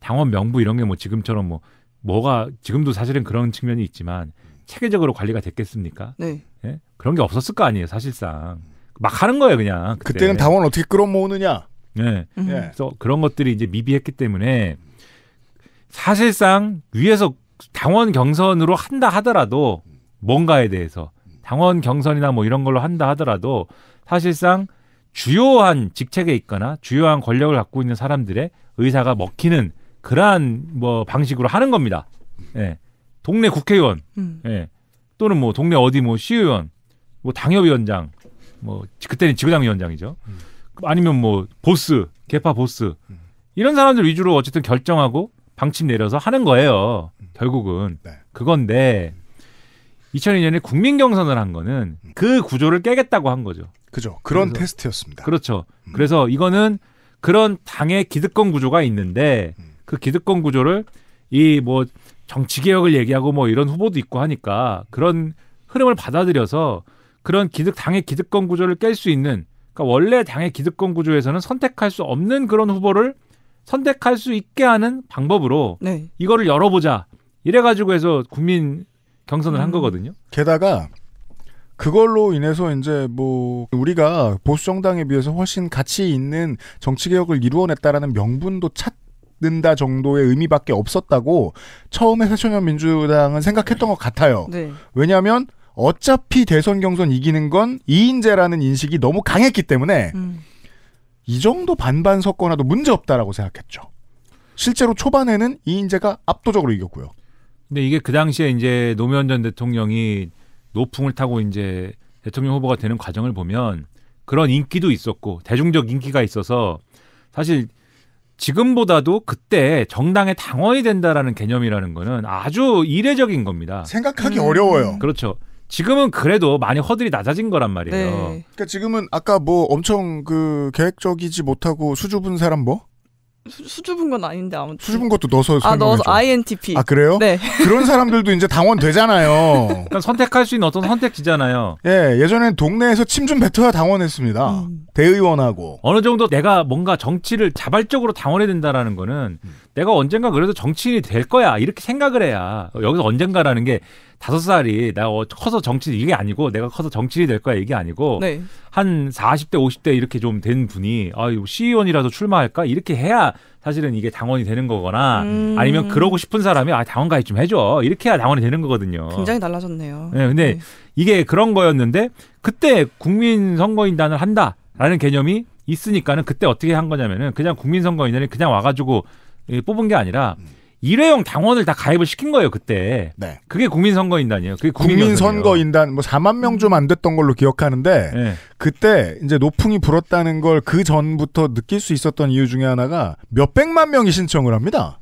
Speaker 5: 당원 명부 이런 게 뭐 지금처럼 뭐가 지금도 사실은 그런 측면이 있지만 체계적으로 관리가 됐겠습니까?
Speaker 4: 네.
Speaker 5: 예? 그런 게 없었을 거 아니에요, 사실상. 막 하는 거예요, 그냥.
Speaker 2: 그때는 당원 어떻게 끌어모으느냐.
Speaker 5: 네. 그래서 그런 것들이 이제 미비했기 때문에 사실상 위에서 당원 경선으로 한다 하더라도 뭔가에 대해서 당원 경선이나 뭐 이런 걸로 한다 하더라도 사실상 주요한 직책에 있거나 주요한 권력을 갖고 있는 사람들의 의사가 먹히는 그러한 뭐 방식으로 하는 겁니다. 예. 동네 국회의원, 예. 또는 뭐 동네 어디 뭐 시의원, 뭐 당협위원장, 뭐 그때는 지구당위원장이죠. 아니면 뭐 보스, 개파 보스 이런 사람들 위주로 어쨌든 결정하고 방침 내려서 하는 거예요. 결국은
Speaker 2: 네.
Speaker 5: 그건데 2002년에 국민 경선을 한 거는 그 구조를 깨겠다고 한 거죠.
Speaker 2: 그죠. 그런 테스트였습니다.
Speaker 5: 그렇죠. 그래서 이거는 그런 당의 기득권 구조가 있는데 그 기득권 구조를 이 뭐 정치 개혁을 얘기하고 뭐 이런 후보도 있고 하니까 그런 흐름을 받아들여서 그런 당의 기득권 구조를 깰 수 있는, 그러니까 원래 당의 기득권 구조에서는 선택할 수 없는 그런 후보를 선택할 수 있게 하는 방법으로
Speaker 4: 네.
Speaker 5: 이거를 열어보자. 이래가지고 해서 국민 경선을 한 거거든요. 게다가
Speaker 2: 그걸로 인해서 이제 뭐 우리가 보수 정당에 비해서 훨씬 가치 있는 정치 개혁을 이루어냈다라는 명분도 찾는다 정도의 의미밖에 없었다고 처음에 새천년 민주당은 생각했던 것 같아요.
Speaker 4: 네.
Speaker 2: 왜냐하면 어차피 대선 경선 이기는 건 이인재라는 인식이 너무 강했기 때문에 이 정도 반반 섞거나도 문제 없다라고 생각했죠. 실제로 초반에는 이인재가 압도적으로 이겼고요.
Speaker 5: 근데 이게 그 당시에 이제 노무현 전 대통령이 노풍을 타고 이제 대통령 후보가 되는 과정을 보면 그런 인기도 있었고 대중적 인기가 있어서 사실 지금보다도 그때 정당의 당원이 된다라는 개념이라는 거는 아주 이례적인 겁니다.
Speaker 2: 생각하기 어려워요.
Speaker 5: 그렇죠. 지금은 그래도 많이 허들이 낮아진 거란 말이에요.
Speaker 4: 네.
Speaker 2: 그러니까 지금은 아까 뭐 엄청 계획적이지 못하고 수줍은 사람 뭐?
Speaker 4: 수줍은 건 아닌데 아무튼.
Speaker 2: 수줍은 것도 넣어서 설명해줘.
Speaker 4: 넣어서 INTP.
Speaker 2: 아 그래요?
Speaker 4: 네.
Speaker 2: 그런 사람들도 이제 당원 되잖아요.
Speaker 5: 그러니까 선택할 수 있는 어떤 선택지잖아요.
Speaker 2: 예, 예전엔 동네에서 침 좀 뱉어야 당원했습니다. 대의원하고.
Speaker 5: 어느 정도 내가 뭔가 정치를 자발적으로 당원해야 된다라는 거는 내가 언젠가 그래도 정치인이 될 거야 이렇게 생각을 해야. 여기서 언젠가라는 게 5살이 내가 커서 정치인 이게 아니고 내가 커서 정치인이 될 거야 이게 아니고
Speaker 4: 네.
Speaker 5: 한 40대 50대 이렇게 좀 된 분이 시의원이라도 출마할까 이렇게 해야 사실은 이게 당원이 되는 거거나 아니면 그러고 싶은 사람이 당원 가입 좀 해줘 이렇게 해야 당원이 되는 거거든요.
Speaker 4: 굉장히 달라졌네요.
Speaker 5: 네, 근데
Speaker 4: 네.
Speaker 5: 이게 그런 거였는데 그때 국민선거인단을 한다라는 개념이 있으니까는 그때 어떻게 한 거냐면은 그냥 국민선거인단이 그냥 와가지고 뽑은 게 아니라 일회용 당원을 다 가입을 시킨 거예요 그때.
Speaker 2: 네.
Speaker 5: 그게 국민선거인단이에요. 그게
Speaker 2: 국민선거인단 뭐 4만 명 좀 안 됐던 걸로 기억하는데
Speaker 5: 네.
Speaker 2: 그때 이제 노풍이 불었다는 걸 그 전부터 느낄 수 있었던 이유 중에 하나가 몇백만 명이 신청을 합니다.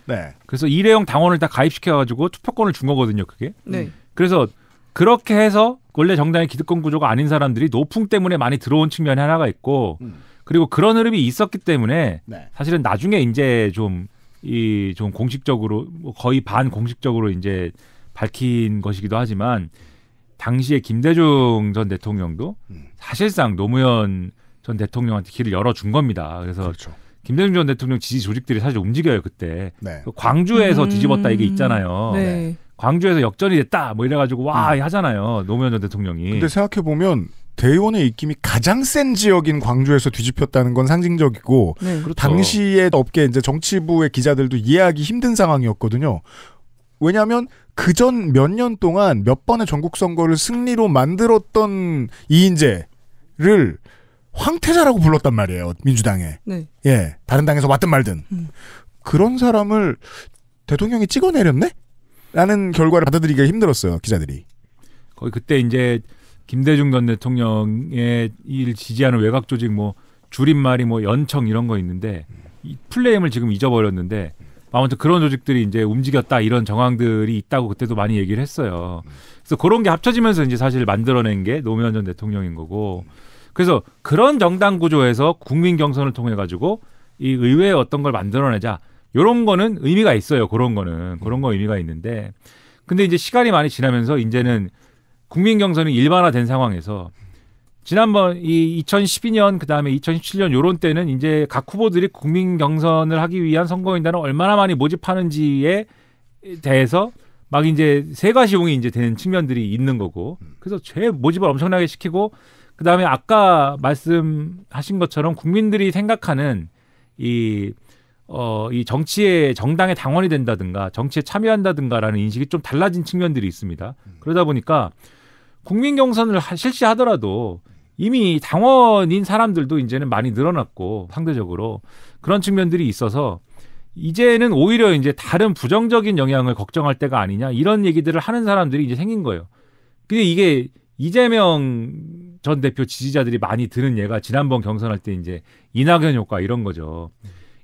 Speaker 2: 네.
Speaker 5: 그래서 일회용 당원을 다 가입시켜가지고 투표권을 준 거거든요 그게.
Speaker 4: 네.
Speaker 5: 그래서 그렇게 해서 원래 정당의 기득권 구조가 아닌 사람들이 노풍 때문에 많이 들어온 측면이 하나가 있고 그리고 그런 흐름이 있었기 때문에
Speaker 2: 네.
Speaker 5: 사실은 나중에 이제 좀 공식적으로 거의 반공식적으로 이제 밝힌 것이기도 하지만 당시에 김대중 전 대통령도 사실상 노무현 전 대통령한테 길을 열어준 겁니다. 그래서
Speaker 2: 그렇죠.
Speaker 5: 김대중 전 대통령 지지 조직들이 사실 움직여요 그때.
Speaker 2: 네.
Speaker 5: 광주에서 뒤집었다 이게 있잖아요.
Speaker 4: 네.
Speaker 5: 광주에서 역전이 됐다 뭐 이래가지고 와 하잖아요 노무현 전 대통령이.
Speaker 2: 근데 생각해 보면 대의원의 입김이 가장 센 지역인 광주에서 뒤집혔다는 건 상징적이고
Speaker 4: 네.
Speaker 5: 그렇죠.
Speaker 2: 당시에 업계 이제 정치부의 기자들도 이해하기 힘든 상황이었거든요. 왜냐하면 그 전 몇 년 동안 몇 번의 전국 선거를 승리로 만들었던 이인재를 황태자라고 불렀단 말이에요 민주당에.
Speaker 4: 네.
Speaker 2: 예, 다른 당에서 왔든 말든 그런 사람을 대통령이 찍어내렸네? 라는 결과를 받아들이기가 힘들었어요 기자들이.
Speaker 5: 거의 그때 이제 김대중 전 대통령의 일 지지하는 외곽 조직 뭐 줄임말이 뭐 연청 이런 거 있는데 이 플레임을 지금 잊어버렸는데 아무튼 그런 조직들이 이제 움직였다 이런 정황들이 있다고 그때도 많이 얘기를 했어요. 그래서 그런 게 합쳐지면서 이제 사실 만들어낸 게 노무현 전 대통령인 거고. 그래서 그런 정당 구조에서 국민 경선을 통해 가지고 이 의회에 어떤 걸 만들어내자. 이런 거는 의미가 있어요. 그런 거 의미가 있는데. 근데 이제 시간이 많이 지나면서 이제는 국민 경선이 일반화된 상황에서 지난번 이 2012년 그다음에 2017년 요런 때는 이제 각 후보들이 국민 경선을 하기 위한 선거인단을 얼마나 많이 모집하는지에 대해서 막 이제 세가시용이 이제 되는 측면들이 있는 거고. 그래서 모집을 엄청나게 시키고 그다음에 아까 말씀하신 것처럼 국민들이 생각하는 이 정치의 정당의 당원이 된다든가 정치에 참여한다든가라는 인식이 좀 달라진 측면들이 있습니다. 그러다 보니까 국민 경선을 실시하더라도 이미 당원인 사람들도 이제는 많이 늘어났고 상대적으로 그런 측면들이 있어서 이제는 오히려 이제 다른 부정적인 영향을 걱정할 때가 아니냐 이런 얘기들을 하는 사람들이 이제 생긴 거예요. 근데 이게 이재명 전 대표 지지자들이 많이 드는 예가 지난번 경선할 때 이제 이낙연 효과 이런 거죠.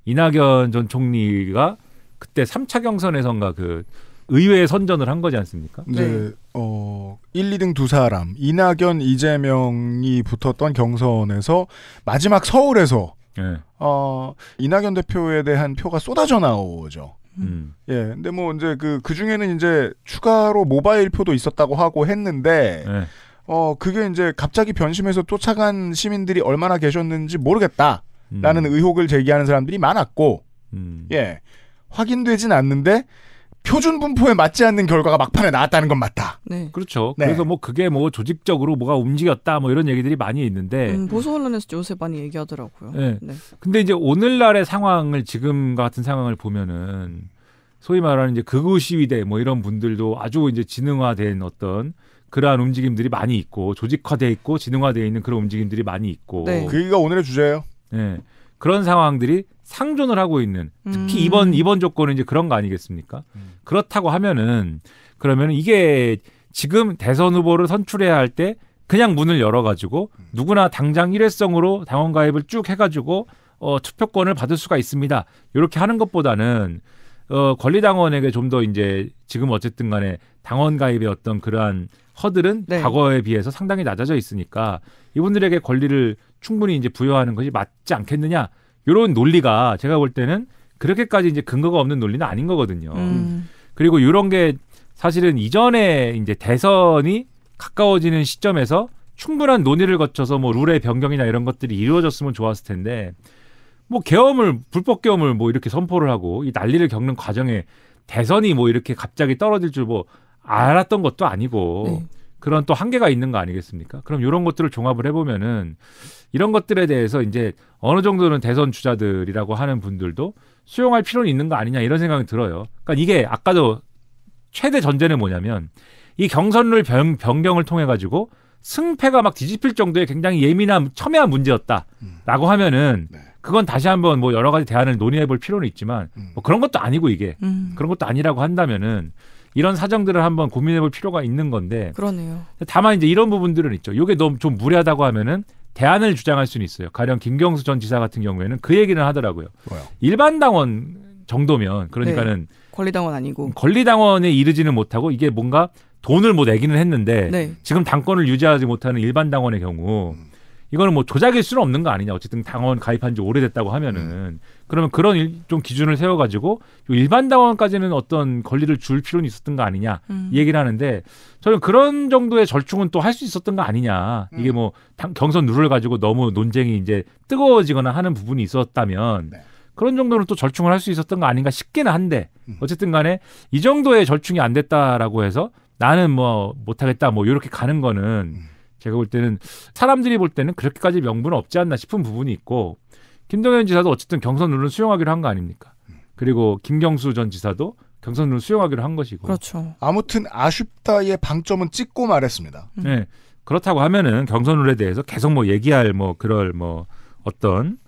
Speaker 5: 이낙연 전 총리가 그때 3차 경선에선가 그 의회에 선전을 한 거지 않습니까?
Speaker 2: 이제 1, 2등 두 사람 이낙연, 이재명이 붙었던 경선에서 마지막 서울에서
Speaker 5: 네.
Speaker 2: 이낙연 대표에 대한 표가 쏟아져 나오죠. 예, 근데 뭐 이제 그 중에는 이제 추가로 모바일 표도 있었다고 하고 했는데
Speaker 5: 네.
Speaker 2: 그게 이제 갑자기 변심해서 쫓아간 시민들이 얼마나 계셨는지 모르겠다라는 의혹을 제기하는 사람들이 많았고, 예, 확인되진 않는데. 표준 분포에 맞지 않는 결과가 막판에 나왔다는 건 맞다.
Speaker 4: 네.
Speaker 5: 그렇죠. 네. 그래서 뭐 그게 뭐 조직적으로 뭐가 움직였다 뭐 이런 얘기들이 많이 있는데
Speaker 4: 보수 언론에서 요새 많이 얘기하더라고요.
Speaker 5: 네. 네. 근데 이제 오늘날의 상황을 지금 같은 상황을 보면은 소위 말하는 이제 극우 시위대 뭐 이런 분들도 아주 이제 지능화된 어떤 그러한 움직임들이 많이 있고 조직화돼 있고 지능화돼 있는 그런 움직임들이 많이 있고.
Speaker 2: 네. 그게가 오늘의 주제예요.
Speaker 5: 네. 그런 상황들이 상존을 하고 있는 특히 이번 조건은 이제 그런 거 아니겠습니까? 그렇다고 하면은 그러면 이게 지금 대선 후보를 선출해야 할 때 그냥 문을 열어가지고 누구나 당장 일회성으로 당원 가입을 쭉 해가지고 투표권을 받을 수가 있습니다. 이렇게 하는 것보다는 권리당원에게 좀 더 이제 지금 어쨌든 간에 당원 가입의 어떤 그러한 허들은 네. 과거에 비해서 상당히 낮아져 있으니까 이분들에게 권리를 충분히 이제 부여하는 것이 맞지 않겠느냐. 이런 논리가 제가 볼 때는 그렇게까지 이제 근거가 없는 논리는 아닌 거거든요. 그리고 이런 게 사실은 이전에 이제 대선이 가까워지는 시점에서 충분한 논의를 거쳐서 뭐 룰의 변경이나 이런 것들이 이루어졌으면 좋았을 텐데 뭐 불법 계엄을 뭐 이렇게 선포를 하고 이 난리를 겪는 과정에 대선이 뭐 이렇게 갑자기 떨어질 줄 뭐 알았던 것도 아니고 네. 그런 또 한계가 있는 거 아니겠습니까? 그럼 이런 것들을 종합을 해보면은 이런 것들에 대해서 이제 어느 정도는 대선 주자들이라고 하는 분들도 수용할 필요는 있는 거 아니냐 이런 생각이 들어요. 그러니까 이게 아까도 최대 전제는 뭐냐면 이 경선룰 변경을 통해 가지고 승패가 막 뒤집힐 정도의 굉장히 예민한 첨예한 문제였다라고 하면은 그건 다시 한번 뭐 여러 가지 대안을 논의해 볼 필요는 있지만 뭐 그런 것도 아니고 이게 그런 것도 아니라고 한다면은 이런 사정들을 한번 고민해 볼 필요가 있는 건데.
Speaker 4: 그러네요.
Speaker 5: 다만 이제 이런 부분들은 있죠. 이게 너무 좀 무리하다고 하면은 대안을 주장할 수는 있어요. 가령 김경수 전 지사 같은 경우에는 그 얘기는 하더라고요.
Speaker 2: 뭐요?
Speaker 5: 일반 당원 정도면 그러니까는
Speaker 4: 네. 권리당원 아니고
Speaker 5: 권리당원에 이르지는 못하고 이게 뭔가 돈을 뭐 내기는 했는데
Speaker 4: 네.
Speaker 5: 지금 당권을 유지하지 못하는 일반 당원의 경우 이거는 뭐 조작일 수는 없는 거 아니냐. 어쨌든 당원 가입한 지 오래됐다고 하면은 그러면 그런 좀 기준을 세워가지고 일반 당원까지는 어떤 권리를 줄 필요는 있었던 거 아니냐 이 얘기를 하는데 저는 그런 정도의 절충은 또 할 수 있었던 거 아니냐. 이게 뭐 경선 룰을 가지고 너무 논쟁이 이제 뜨거워지거나 하는 부분이 있었다면
Speaker 2: 네.
Speaker 5: 그런 정도는 또 절충을 할 수 있었던 거 아닌가 싶기는 한데 어쨌든 간에 이 정도의 절충이 안 됐다라고 해서 나는 뭐 못하겠다 뭐 이렇게 가는 거는 제가 볼 때는 사람들이 볼 때는 그렇게까지 명분은 없지 않나 싶은 부분이 있고 김동연 지사도 어쨌든 경선 룰은 수용하기로 한 거 아닙니까? 그리고 김경수 전 지사도 경선 룰 수용하기로 한 것이고.
Speaker 4: 그렇죠.
Speaker 2: 아무튼 아쉽다의 방점은 찍고 말했습니다.
Speaker 5: 네. 그렇다고 하면은 경선 룰에 대해서 계속 뭐 얘기할 뭐 그럴 뭐 어떤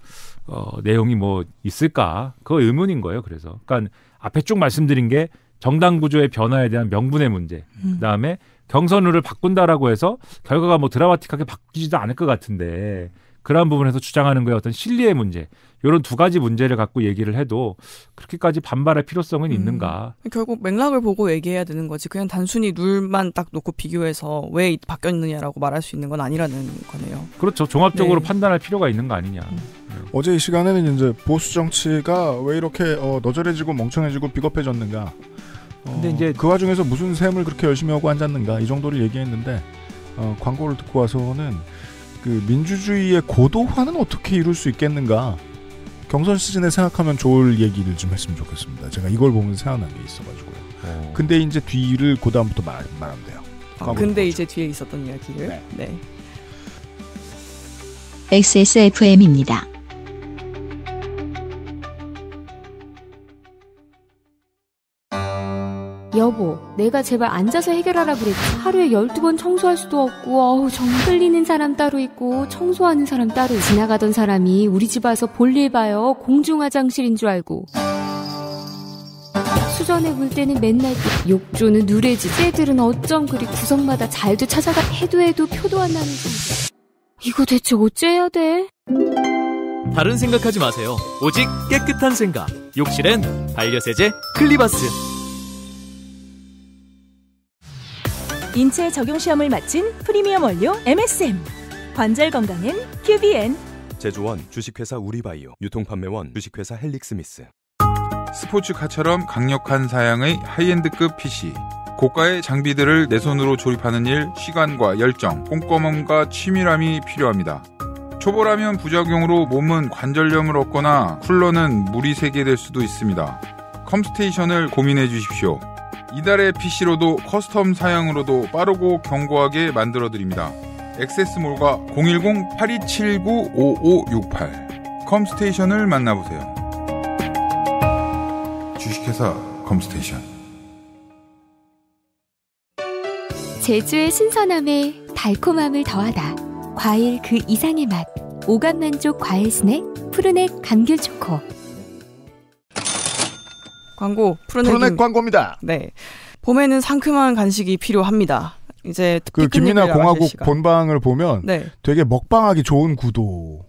Speaker 5: 내용이 뭐 있을까? 그거 의문인 거예요. 그래서. 그러니까 앞에 쭉 말씀드린 게 정당 구조의 변화에 대한 명분의 문제. 그다음에 경선 룰을 바꾼다라고 해서 결과가 뭐 드라마틱하게 바뀌지도 않을 것 같은데 그러한 부분에서 주장하는 거에 어떤 실리의 문제, 이런 두 가지 문제를 갖고 얘기를 해도 그렇게까지 반발할 필요성은 있는가?
Speaker 4: 결국 맥락을 보고 얘기해야 되는 거지. 그냥 단순히 룰만 딱 놓고 비교해서 왜 바뀌었느냐라고 말할 수 있는 건 아니라는 거네요.
Speaker 5: 그렇죠. 종합적으로 판단할 필요가 있는 거 아니냐.
Speaker 2: 어제 이 시간에는 이제 보수 정치가 왜 이렇게 너절해지고 멍청해지고 비겁해졌는가?
Speaker 5: 근데 이제
Speaker 2: 그 와중에서 무슨 셈을 그렇게 열심히 하고 앉았는가? 이 정도를 얘기했는데 광고를 듣고 와서는 그 민주주의의 고도화는 어떻게 이룰 수 있겠는가? 경선 시즌에 생각하면 좋을 얘기를 좀 했으면 좋겠습니다. 제가 이걸 보면서 생각난 게 있어가지고요. 근데 이제 뒤를 그 다음부터 말하면 돼요.
Speaker 4: 근데 이제 뒤에 있었던 이야기를. 네.
Speaker 1: XSFM입니다.
Speaker 6: 여보, 내가 제발 앉아서 해결하라 그랬지. 하루에 12번 청소할 수도 없고 정 흘리는 사람 따로 있고 청소하는 사람 따로 있고. 지나가던 사람이 우리 집 와서 볼일 봐요. 공중화장실인 줄 알고. 수전에 물 때는 맨날 욕조는 누래지지. 애들은 어쩜 그리 구석마다 잘도 찾아가. 해도 표도 안 나는 거. 이거 대체 어째야 돼?
Speaker 7: 다른 생각하지 마세요. 오직 깨끗한 생각. 욕실엔 반려세제 클리바스.
Speaker 10: 인체 적용 시험을 마친 프리미엄 원료 MSM. 관절 건강엔 QBN.
Speaker 8: 제조원 주식회사 우리바이오, 유통판매원 주식회사 헬릭스미스.
Speaker 9: 스포츠카처럼 강력한 사양의 하이엔드급 PC. 고가의 장비들을 내 손으로 조립하는 일, 시간과 열정, 꼼꼼함과 치밀함이 필요합니다. 초보라면 부작용으로 몸은 관절염을 얻거나 쿨러는 물이 새게 될 수도 있습니다. 컴스테이션을 고민해 주십시오. 이달의 PC로도 커스텀 사양으로도 빠르고 견고하게 만들어드립니다. 액세스몰과 010-8279-5568 컴스테이션을 만나보세요. 주식회사 컴스테이션.
Speaker 6: 제주의 신선함에 달콤함을 더하다. 과일 그 이상의 맛. 오감만족 과일 스낵 푸르넥 감귤 초코.
Speaker 4: 광고
Speaker 2: 푸르넥 광고입니다.
Speaker 4: 네, 봄에는 상큼한 간식이 필요합니다. 이제
Speaker 2: 그 김민아 공화국 본방을 보면 되게 먹방하기 좋은 구도로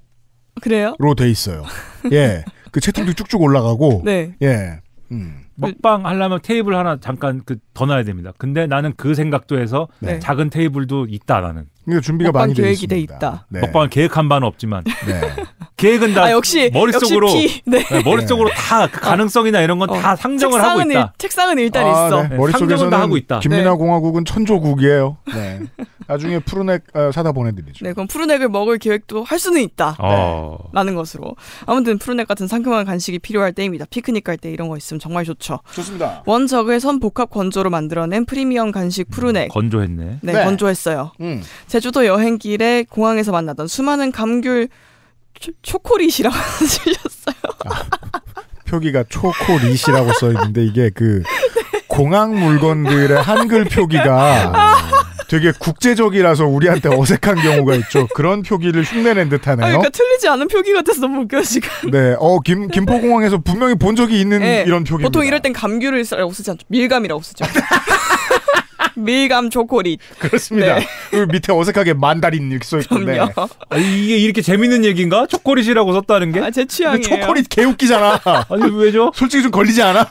Speaker 4: 그래요?
Speaker 2: 돼 있어요. 예, 그 채팅도 쭉쭉 올라가고.
Speaker 4: 네.
Speaker 2: 예.
Speaker 5: 먹방 하려면 테이블 하나 잠깐 더 놔야 됩니다. 근데 나는 그 생각도 해서 작은 테이블도 있다 나는.
Speaker 2: 이거 준비가 많이 돼
Speaker 4: 계획이 돼 있다.
Speaker 2: 네.
Speaker 5: 먹방을 계획한 바는 없지만 계획은 다
Speaker 4: 역시
Speaker 5: 머릿속으로 머릿속으로 다 그 가능성이나 이런 건 다 상정을 하고 있다.
Speaker 4: 책상은 일단 있어.
Speaker 2: 네. 머릿속에서는
Speaker 5: 상정은 다 하고 있다.
Speaker 2: 김민아 공화국은 천조국이에요. 네. 나중에 푸르넥 사다 보내드리죠.
Speaker 4: 네, 그럼 푸르넥을 먹을 계획도 할 수는 있다. 라는 것으로. 아무튼 푸르넥 같은 상큼한 간식이 필요할 때입니다. 피크닉 갈 때 이런 거 있으면 정말 좋죠.
Speaker 2: 좋습니다.
Speaker 4: 원적외선 복합 건조로 만들어낸 프리미엄 간식 푸르넥.
Speaker 5: 건조했네.
Speaker 4: 네, 건조했어요. 제주도 여행길에 공항에서 만나던 수많은 감귤 초코릿이라고 쓰셨어요.
Speaker 2: 표기가 초코릿이라고 써 있는데 이게 그 공항 물건들의 한글 표기가 되게 국제적이라서 우리한테 어색한 경우가 있죠. 그런 표기를 흉내낸 듯하네요.
Speaker 4: 그러니까 틀리지 않은 표기 같아서 너무 웃겨 지금.
Speaker 2: 네, 김포공항에서 분명히 본 적이 있는 이런 표기입니다.
Speaker 4: 보통 이럴 땐 감귤이라고 쓰지 않죠. 밀감이라고 쓰죠. 밀감 초코릿.
Speaker 2: 그렇습니다.
Speaker 4: 네.
Speaker 2: 그리고 밑에 어색하게 만다린 이렇게 써있던데.
Speaker 5: 이게 이렇게 재밌는 얘기인가? 초코릿이라고 썼다는 게?
Speaker 4: 제 취향이에요.
Speaker 2: 초코릿 개웃기잖아.
Speaker 5: 아니 왜죠?
Speaker 2: 솔직히 좀 걸리지 않아?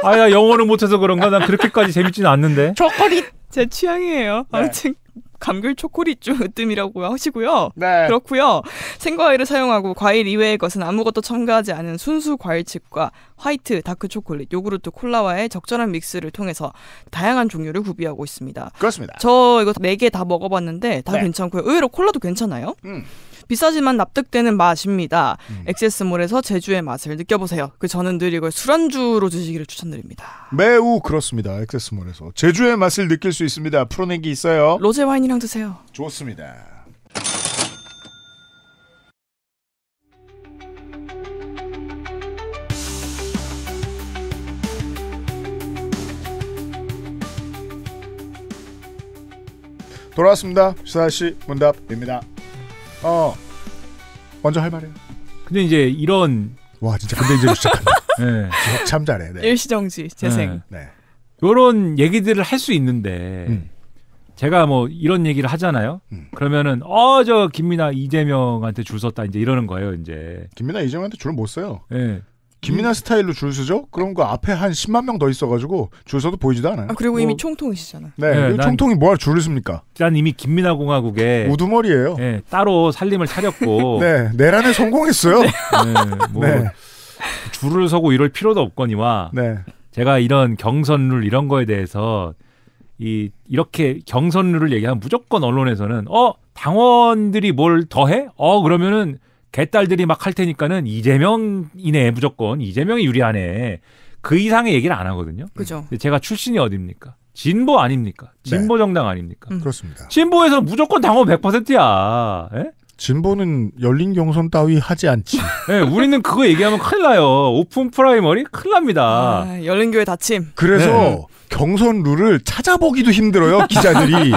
Speaker 5: 야 영어를 못해서 그런가? 난 그렇게까지 재밌지는 않는데.
Speaker 4: 초코릿 제 취향이에요. 아무튼 감귤 초코릿 좀 으뜸이라고 하시고요.
Speaker 2: 네.
Speaker 4: 그렇고요. 생과일을 사용하고 과일 이외의 것은 아무것도 첨가하지 않은 순수 과일칩과 화이트, 다크 초콜릿, 요구르트, 콜라와의 적절한 믹스를 통해서 다양한 종류를 구비하고 있습니다.
Speaker 2: 그렇습니다.
Speaker 4: 저 이거 4개 다 먹어봤는데 다 괜찮고요. 의외로 콜라도 괜찮아요. 비싸지만 납득되는 맛입니다. 액세스몰에서 제주의 맛을 느껴보세요. 저는 늘 이걸 술안주로 드시기를 추천드립니다.
Speaker 2: 매우 그렇습니다. 액세스몰에서 제주의 맛을 느낄 수 있습니다. 푸르넥이 있어요.
Speaker 4: 로제 와인이랑 드세요.
Speaker 2: 좋습니다. 돌아왔습니다. 시사씨 문답입니다. 먼저 할 말이에요.
Speaker 5: 근데 이제 이런
Speaker 2: 진짜 근데 이제 시작한다.
Speaker 5: 네.
Speaker 2: 참 잘해. 네.
Speaker 4: 일시정지 재생.
Speaker 2: 네.
Speaker 5: 이런 얘기들을 할 수 있는데 제가 뭐 이런 얘기를 하잖아요. 그러면은 저 김민아 이재명한테 줄 섰다 이제 이러는 거예요. 이제
Speaker 2: 김민아 이재명한테 줄을 못 서요.
Speaker 5: 네.
Speaker 2: 김민아 스타일로 줄 서죠? 그럼 그 앞에 한 10만 명 더 있어가지고 줄 서도 보이지도 않아요.
Speaker 4: 그리고 이미 총통이시잖아요.
Speaker 2: 네, 총통이 뭐할 줄을 씁니까?
Speaker 5: 난 이미 김민아 공화국에
Speaker 2: 우두머리예요.
Speaker 5: 네, 따로 살림을 차렸고
Speaker 2: 네, 내란에 성공했어요.
Speaker 5: 네, 뭐 줄을 서고 이럴 필요도 없거니와 제가 이런 경선룰 이런 거에 대해서 이렇게 경선룰을 얘기하면 무조건 언론에서는 당원들이 뭘 더해? 그러면은 개딸들이 막 할 테니까는 이재명이네 무조건 이재명이 유리하네. 그 이상의 얘기를 안 하거든요.
Speaker 4: 그죠.
Speaker 5: 제가 출신이 어딥니까? 진보 아닙니까? 진보 정당 아닙니까?
Speaker 2: 그렇습니다.
Speaker 5: 진보에서 무조건 당원 100%야. 예?
Speaker 2: 진보는 열린 경선 따위 하지 않지.
Speaker 5: 네, 우리는 그거 얘기하면 큰일 나요. 오픈 프라이머리 큰일 납니다.
Speaker 4: 열린교회 닫힘.
Speaker 2: 그래서 경선 룰을 찾아보기도 힘들어요, 기자들이.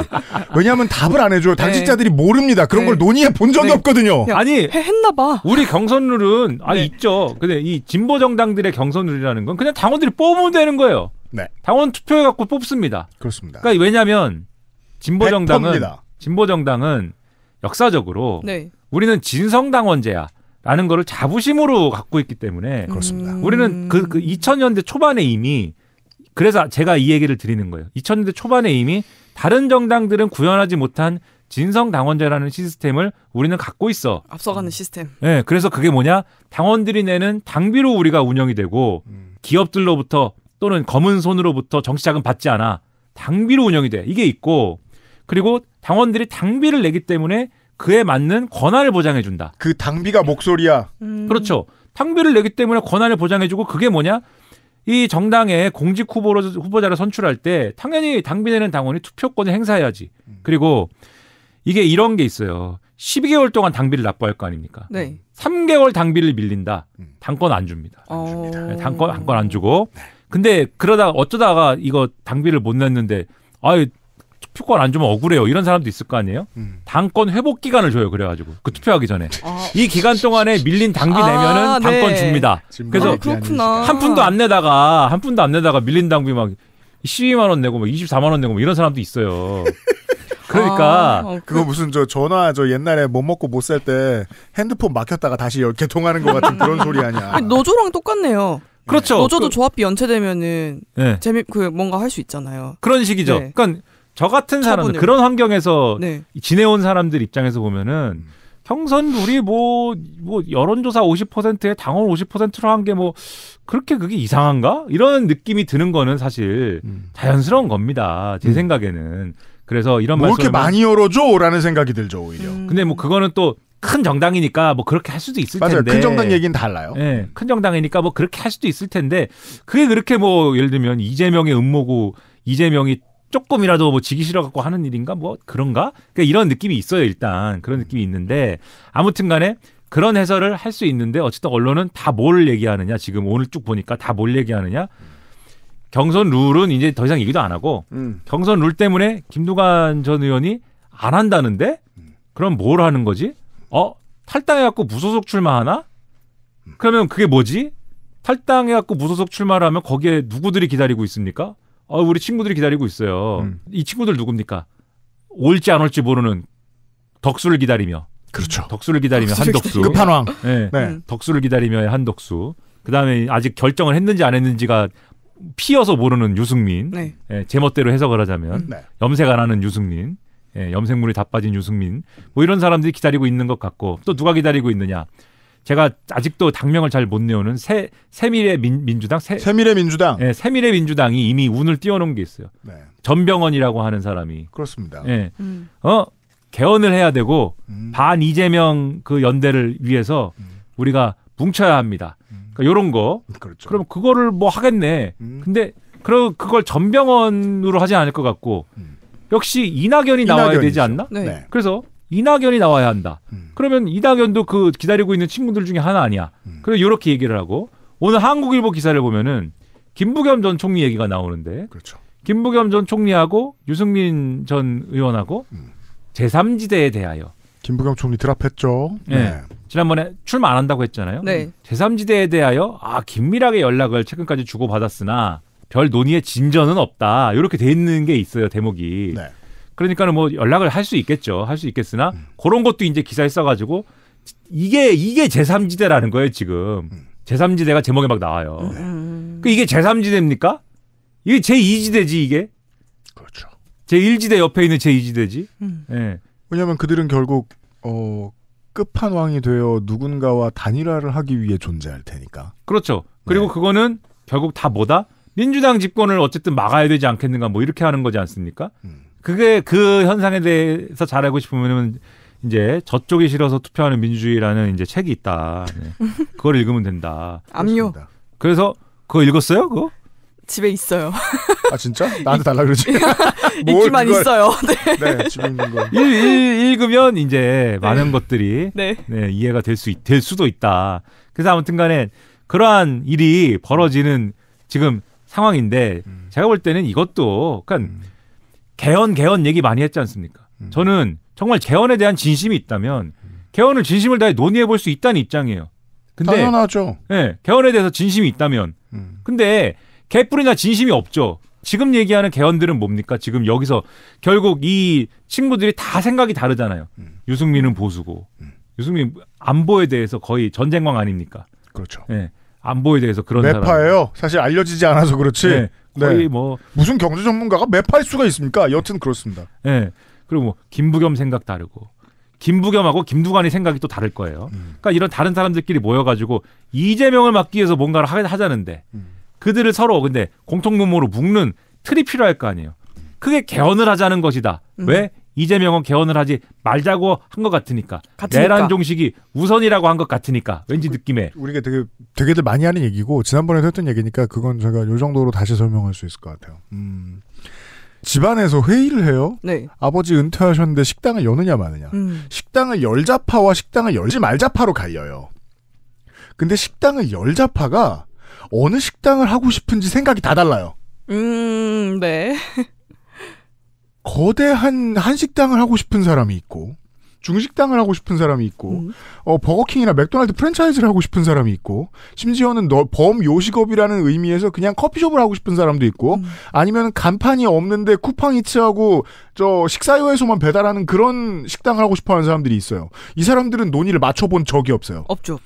Speaker 2: 왜냐하면 답을 안 해줘요. 당직자들이 모릅니다. 그런 걸 논의해 본 적이 없거든요.
Speaker 5: 아니,
Speaker 4: 했나봐.
Speaker 5: 우리 경선 룰은, 있죠. 근데 이 진보 정당들의 경선 룰이라는 건 그냥 당원들이 뽑으면 되는 거예요.
Speaker 2: 네.
Speaker 5: 당원 투표해갖고 뽑습니다.
Speaker 2: 그렇습니다.
Speaker 5: 그러니까 왜냐면, 진보 정당은
Speaker 2: 진보입니다.
Speaker 5: 역사적으로 우리는 진성당원제야. 라는 거를 자부심으로 갖고 있기 때문에.
Speaker 2: 그렇습니다.
Speaker 5: 우리는 그 2000년대 초반에 이미 그래서 제가 이 얘기를 드리는 거예요. 2000년대 초반에 이미 다른 정당들은 구현하지 못한 진성당원제라는 시스템을 우리는 갖고 있어.
Speaker 4: 앞서가는 시스템.
Speaker 5: 네, 그래서 그게 뭐냐? 당원들이 내는 당비로 우리가 운영이 되고 기업들로부터 또는 검은 손으로부터 정치자금 받지 않아. 당비로 운영이 돼. 이게 있고 그리고 당원들이 당비를 내기 때문에 그에 맞는 권한을 보장해준다.
Speaker 2: 그 당비가 목소리야.
Speaker 5: 그렇죠. 당비를 내기 때문에 권한을 보장해주고 그게 뭐냐? 이 정당의 공직 후보자를 선출할 때 당연히 당비 내는 당원이 투표권을 행사해야지. 그리고 이게 이런 게 있어요. 12개월 동안 당비를 납부할 거 아닙니까?
Speaker 4: 네.
Speaker 5: 3개월 당비를 밀린다. 당권 안 줍니다. 당권 안 주고. 근데 그러다가 어쩌다가 이거 당비를 못 냈는데 투표권 안 주면 억울해요. 이런 사람도 있을 거 아니에요? 당권 회복 기간을 줘요. 그래가지고 그 투표하기 전에 이 기간 동안에 밀린 당비 내면은 당권 줍니다. 그래서
Speaker 4: 그렇구나.
Speaker 5: 한 푼도 안 내다가 밀린 당비 막 12만 원 내고 막 24만 원 내고 뭐 이런 사람도 있어요. 그러니까
Speaker 2: 그거 무슨 전화 옛날에 못 먹고 못 살 때 핸드폰 막혔다가 다시 개통하는 것 같은 그런 소리 아니야.
Speaker 4: 노조랑 똑같네요.
Speaker 5: 그렇죠.
Speaker 4: 노조도 조합비 연체되면은 뭔가 할 수 있잖아요.
Speaker 5: 그런 식이죠. 그러니까 저 같은 사람은 그런 환경에서 지내온 사람들 입장에서 보면은 경선룰이 뭐 여론조사 50%에 당원 50%로 한 게 뭐 그렇게 그게 이상한가? 이런 느낌이 드는 거는 사실 자연스러운 겁니다. 제 생각에는. 그래서 이런
Speaker 2: 뭐 이렇게 많이 열어줘라는 생각이 들죠 오히려.
Speaker 5: 근데 뭐 그거는 또 큰 정당이니까 뭐 그렇게 할 수도 있을 텐데.
Speaker 2: 큰 정당 얘기는 달라요.
Speaker 5: 네, 큰 정당이니까 뭐 그렇게 할 수도 있을 텐데 그게 그렇게 뭐 예를 들면 이재명의 음모고 이재명이 조금이라도 뭐 지기 싫어갖고 하는 일인가 뭐 그런가? 그러니까 이런 느낌이 있어요 일단 그런 느낌이 있는데 아무튼간에 그런 해설을 할 수 있는데 어쨌든 언론은 다 뭘 얘기하느냐 지금 오늘 쭉 보니까 다 뭘 얘기하느냐 경선 룰은 이제 더 이상 얘기도 안 하고 경선 룰 때문에 김두관 전 의원이 안 한다는데 그럼 뭘 하는 거지? 탈당해갖고 무소속 출마하나? 그러면 그게 뭐지? 탈당해갖고 무소속 출마를 하면 거기에 누구들이 기다리고 있습니까? 우리 친구들이 기다리고 있어요. 이 친구들 누굽니까? 올지 안 올지 모르는 덕수를 기다리며.
Speaker 2: 그렇죠.
Speaker 5: 덕수를 기다리며 한덕수.
Speaker 2: 끝판왕.
Speaker 5: 네. 덕수를 기다리며 한덕수. 그다음에 아직 결정을 했는지 안 했는지가 피어서 모르는 유승민. 제멋대로 해석을 하자면. 염색 안 하는 유승민. 염색물이 다 빠진 유승민. 뭐 이런 사람들이 기다리고 있는 것 같고 또 누가 기다리고 있느냐. 제가 아직도 당명을 잘 못 내오는 새미래민주당.
Speaker 2: 새미래민주당.
Speaker 5: 네, 새미래민주당이 이미 운을 띄워놓은 게 있어요. 전병헌이라고 하는 사람이.
Speaker 2: 그렇습니다.
Speaker 5: 개헌을 해야 되고 반 이재명 그 연대를 위해서 우리가 뭉쳐야 합니다. 그러니까 이런 거.
Speaker 2: 그렇죠.
Speaker 5: 그럼 그거를 뭐 하겠네. 근데 그걸 전병헌으로 하지 않을 것 같고 역시 이낙연이 나와야 되지 않나?
Speaker 4: 네.
Speaker 5: 그래서 이낙연이 나와야 한다. 그러면 이낙연도 그 기다리고 있는 친구들 중에 하나 아니야. 그래서 이렇게 얘기를 하고 오늘 한국일보 기사를 보면은 김부겸 전 총리 얘기가 나오는데
Speaker 2: 그렇죠.
Speaker 5: 김부겸 전 총리하고 유승민 전 의원하고 제3지대에 대하여
Speaker 2: 김부겸 총리 드랍했죠.
Speaker 5: 네. 지난번에 출마 안 한다고 했잖아요.
Speaker 4: 네.
Speaker 5: 제3지대에 대하여 긴밀하게 연락을 최근까지 주고받았으나 별 논의의 진전은 없다. 이렇게 돼 있는 게 있어요. 대목이. 그러니까는 뭐 연락을 할 수 있겠죠. 할 수 있겠으나 그런 것도 이제 기사에 써가지고 이게 제3지대라는 거예요 지금. 제3지대가 제목에 막 나와요. 그 이게 제3지대입니까? 이게 제2지대지 이게.
Speaker 2: 그렇죠.
Speaker 5: 제1지대 옆에 있는 제2지대지. 네.
Speaker 2: 왜냐하면 그들은 결국 끝판왕이 되어 누군가와 단일화를 하기 위해 존재할 테니까.
Speaker 5: 그렇죠. 그리고 그거는 결국 다 뭐다? 민주당 집권을 어쨌든 막아야 되지 않겠는가 뭐 이렇게 하는 거지 않습니까? 그게 그 현상에 대해서 잘 알고 싶으면 이제 저쪽이 싫어서 투표하는 민주주의라는 이제 책이 있다. 네. 그걸 읽으면 된다.
Speaker 4: 압류.
Speaker 5: 그래서 그거 읽었어요? 그거?
Speaker 4: 집에 있어요.
Speaker 2: 아 진짜? 나한테 달라 그러지?
Speaker 4: 읽기만 있어요.
Speaker 2: 네, 집에 있는 거.
Speaker 5: 읽으면 이제 많은 것들이
Speaker 4: 네.
Speaker 5: 이해가 될 수도 있다. 그래서 아무튼간에 그러한 일이 벌어지는 지금 상황인데 제가 볼 때는 이것도 그러니까 개헌 얘기 많이 했지 않습니까? 저는 정말 개헌에 대한 진심이 있다면 개헌을 진심을 다해 논의해 볼 수 있다는 입장이에요. 근데
Speaker 2: 당연하죠.
Speaker 5: 네, 개헌에 대해서 진심이 있다면 근데 개뿔이나 진심이 없죠. 지금 얘기하는 개헌들은 뭡니까? 지금 여기서 결국 이 친구들이 다 생각이 다르잖아요. 유승민은 보수고 유승민 안보에 대해서 거의 전쟁광 아닙니까?
Speaker 2: 그렇죠.
Speaker 5: 네, 안보에 대해서 그런
Speaker 2: 매파예요. 사실 알려지지 않아서 그렇지.
Speaker 5: 네, 거의 뭐
Speaker 2: 무슨 경제 전문가가 매파일 수가 있습니까? 여튼 그렇습니다.
Speaker 5: 네, 그리고 뭐 김부겸 생각 다르고 김부겸하고 김두관이 생각이 또 다를 거예요. 그러니까 이런 다른 사람들끼리 모여가지고 이재명을 막기 위해서 뭔가를 하자는데 그들을 서로 근데 공통분모로 묶는 틀이 필요할 거 아니에요. 그게 개헌을 하자는 것이다. 왜? 이재명은 개헌을 하지 말자고 한 것 같으니까. 내란 종식이 우선이라고 한 것 같으니까. 왠지 느낌에.
Speaker 2: 우리가 되게들 많이 하는 얘기고 지난번에도 했던 얘기니까 그건 제가 요 정도로 다시 설명할 수 있을 것 같아요. 집안에서 회의를 해요.
Speaker 4: 네.
Speaker 2: 아버지 은퇴하셨는데 식당을 여느냐 마느냐. 식당을 열자파와 식당을 열지 말자파로 갈려요. 근데 식당을 열자파가 어느 식당을 하고 싶은지 생각이 다 달라요.
Speaker 4: 네.
Speaker 2: 거대한 한식당을 하고 싶은 사람이 있고 중식당을 하고 싶은 사람이 있고 버거킹이나 맥도날드 프랜차이즈를 하고 싶은 사람이 있고 심지어는 범요식업이라는 의미에서 그냥 커피숍을 하고 싶은 사람도 있고 아니면 간판이 없는데 쿠팡이츠하고 저 식사요에서만 배달하는 그런 식당을 하고 싶어하는 사람들이 있어요. 이 사람들은 논의를 맞춰본 적이 없어요.
Speaker 4: 없죠.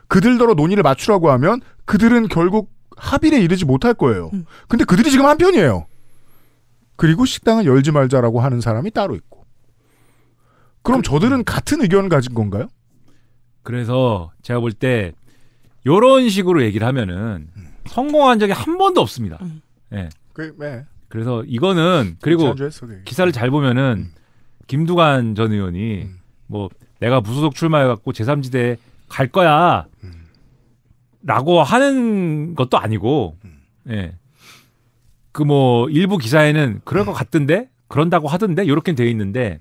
Speaker 2: 그들더러 논의를 맞추라고 하면 그들은 결국 합의에 이르지 못할 거예요. 근데 그들이 지금 한편이에요. 그리고 식당을 열지 말자라고 하는 사람이 따로 있고. 그럼 저들은 같은 의견을 가진 건가요?
Speaker 5: 그래서 제가 볼 때 이런 식으로 얘기를 하면은 성공한 적이 한 번도 없습니다. 네. 그래서 이거는 그리고 기사를 잘 보면은 김두관 전 의원이 뭐 내가 무소속 출마해갖고 제3지대에 갈 거야 라고 하는 것도 아니고 예. 그 뭐 일부 기사에는 그럴 것 같던데 그런다고 하던데 이렇게 돼 있는데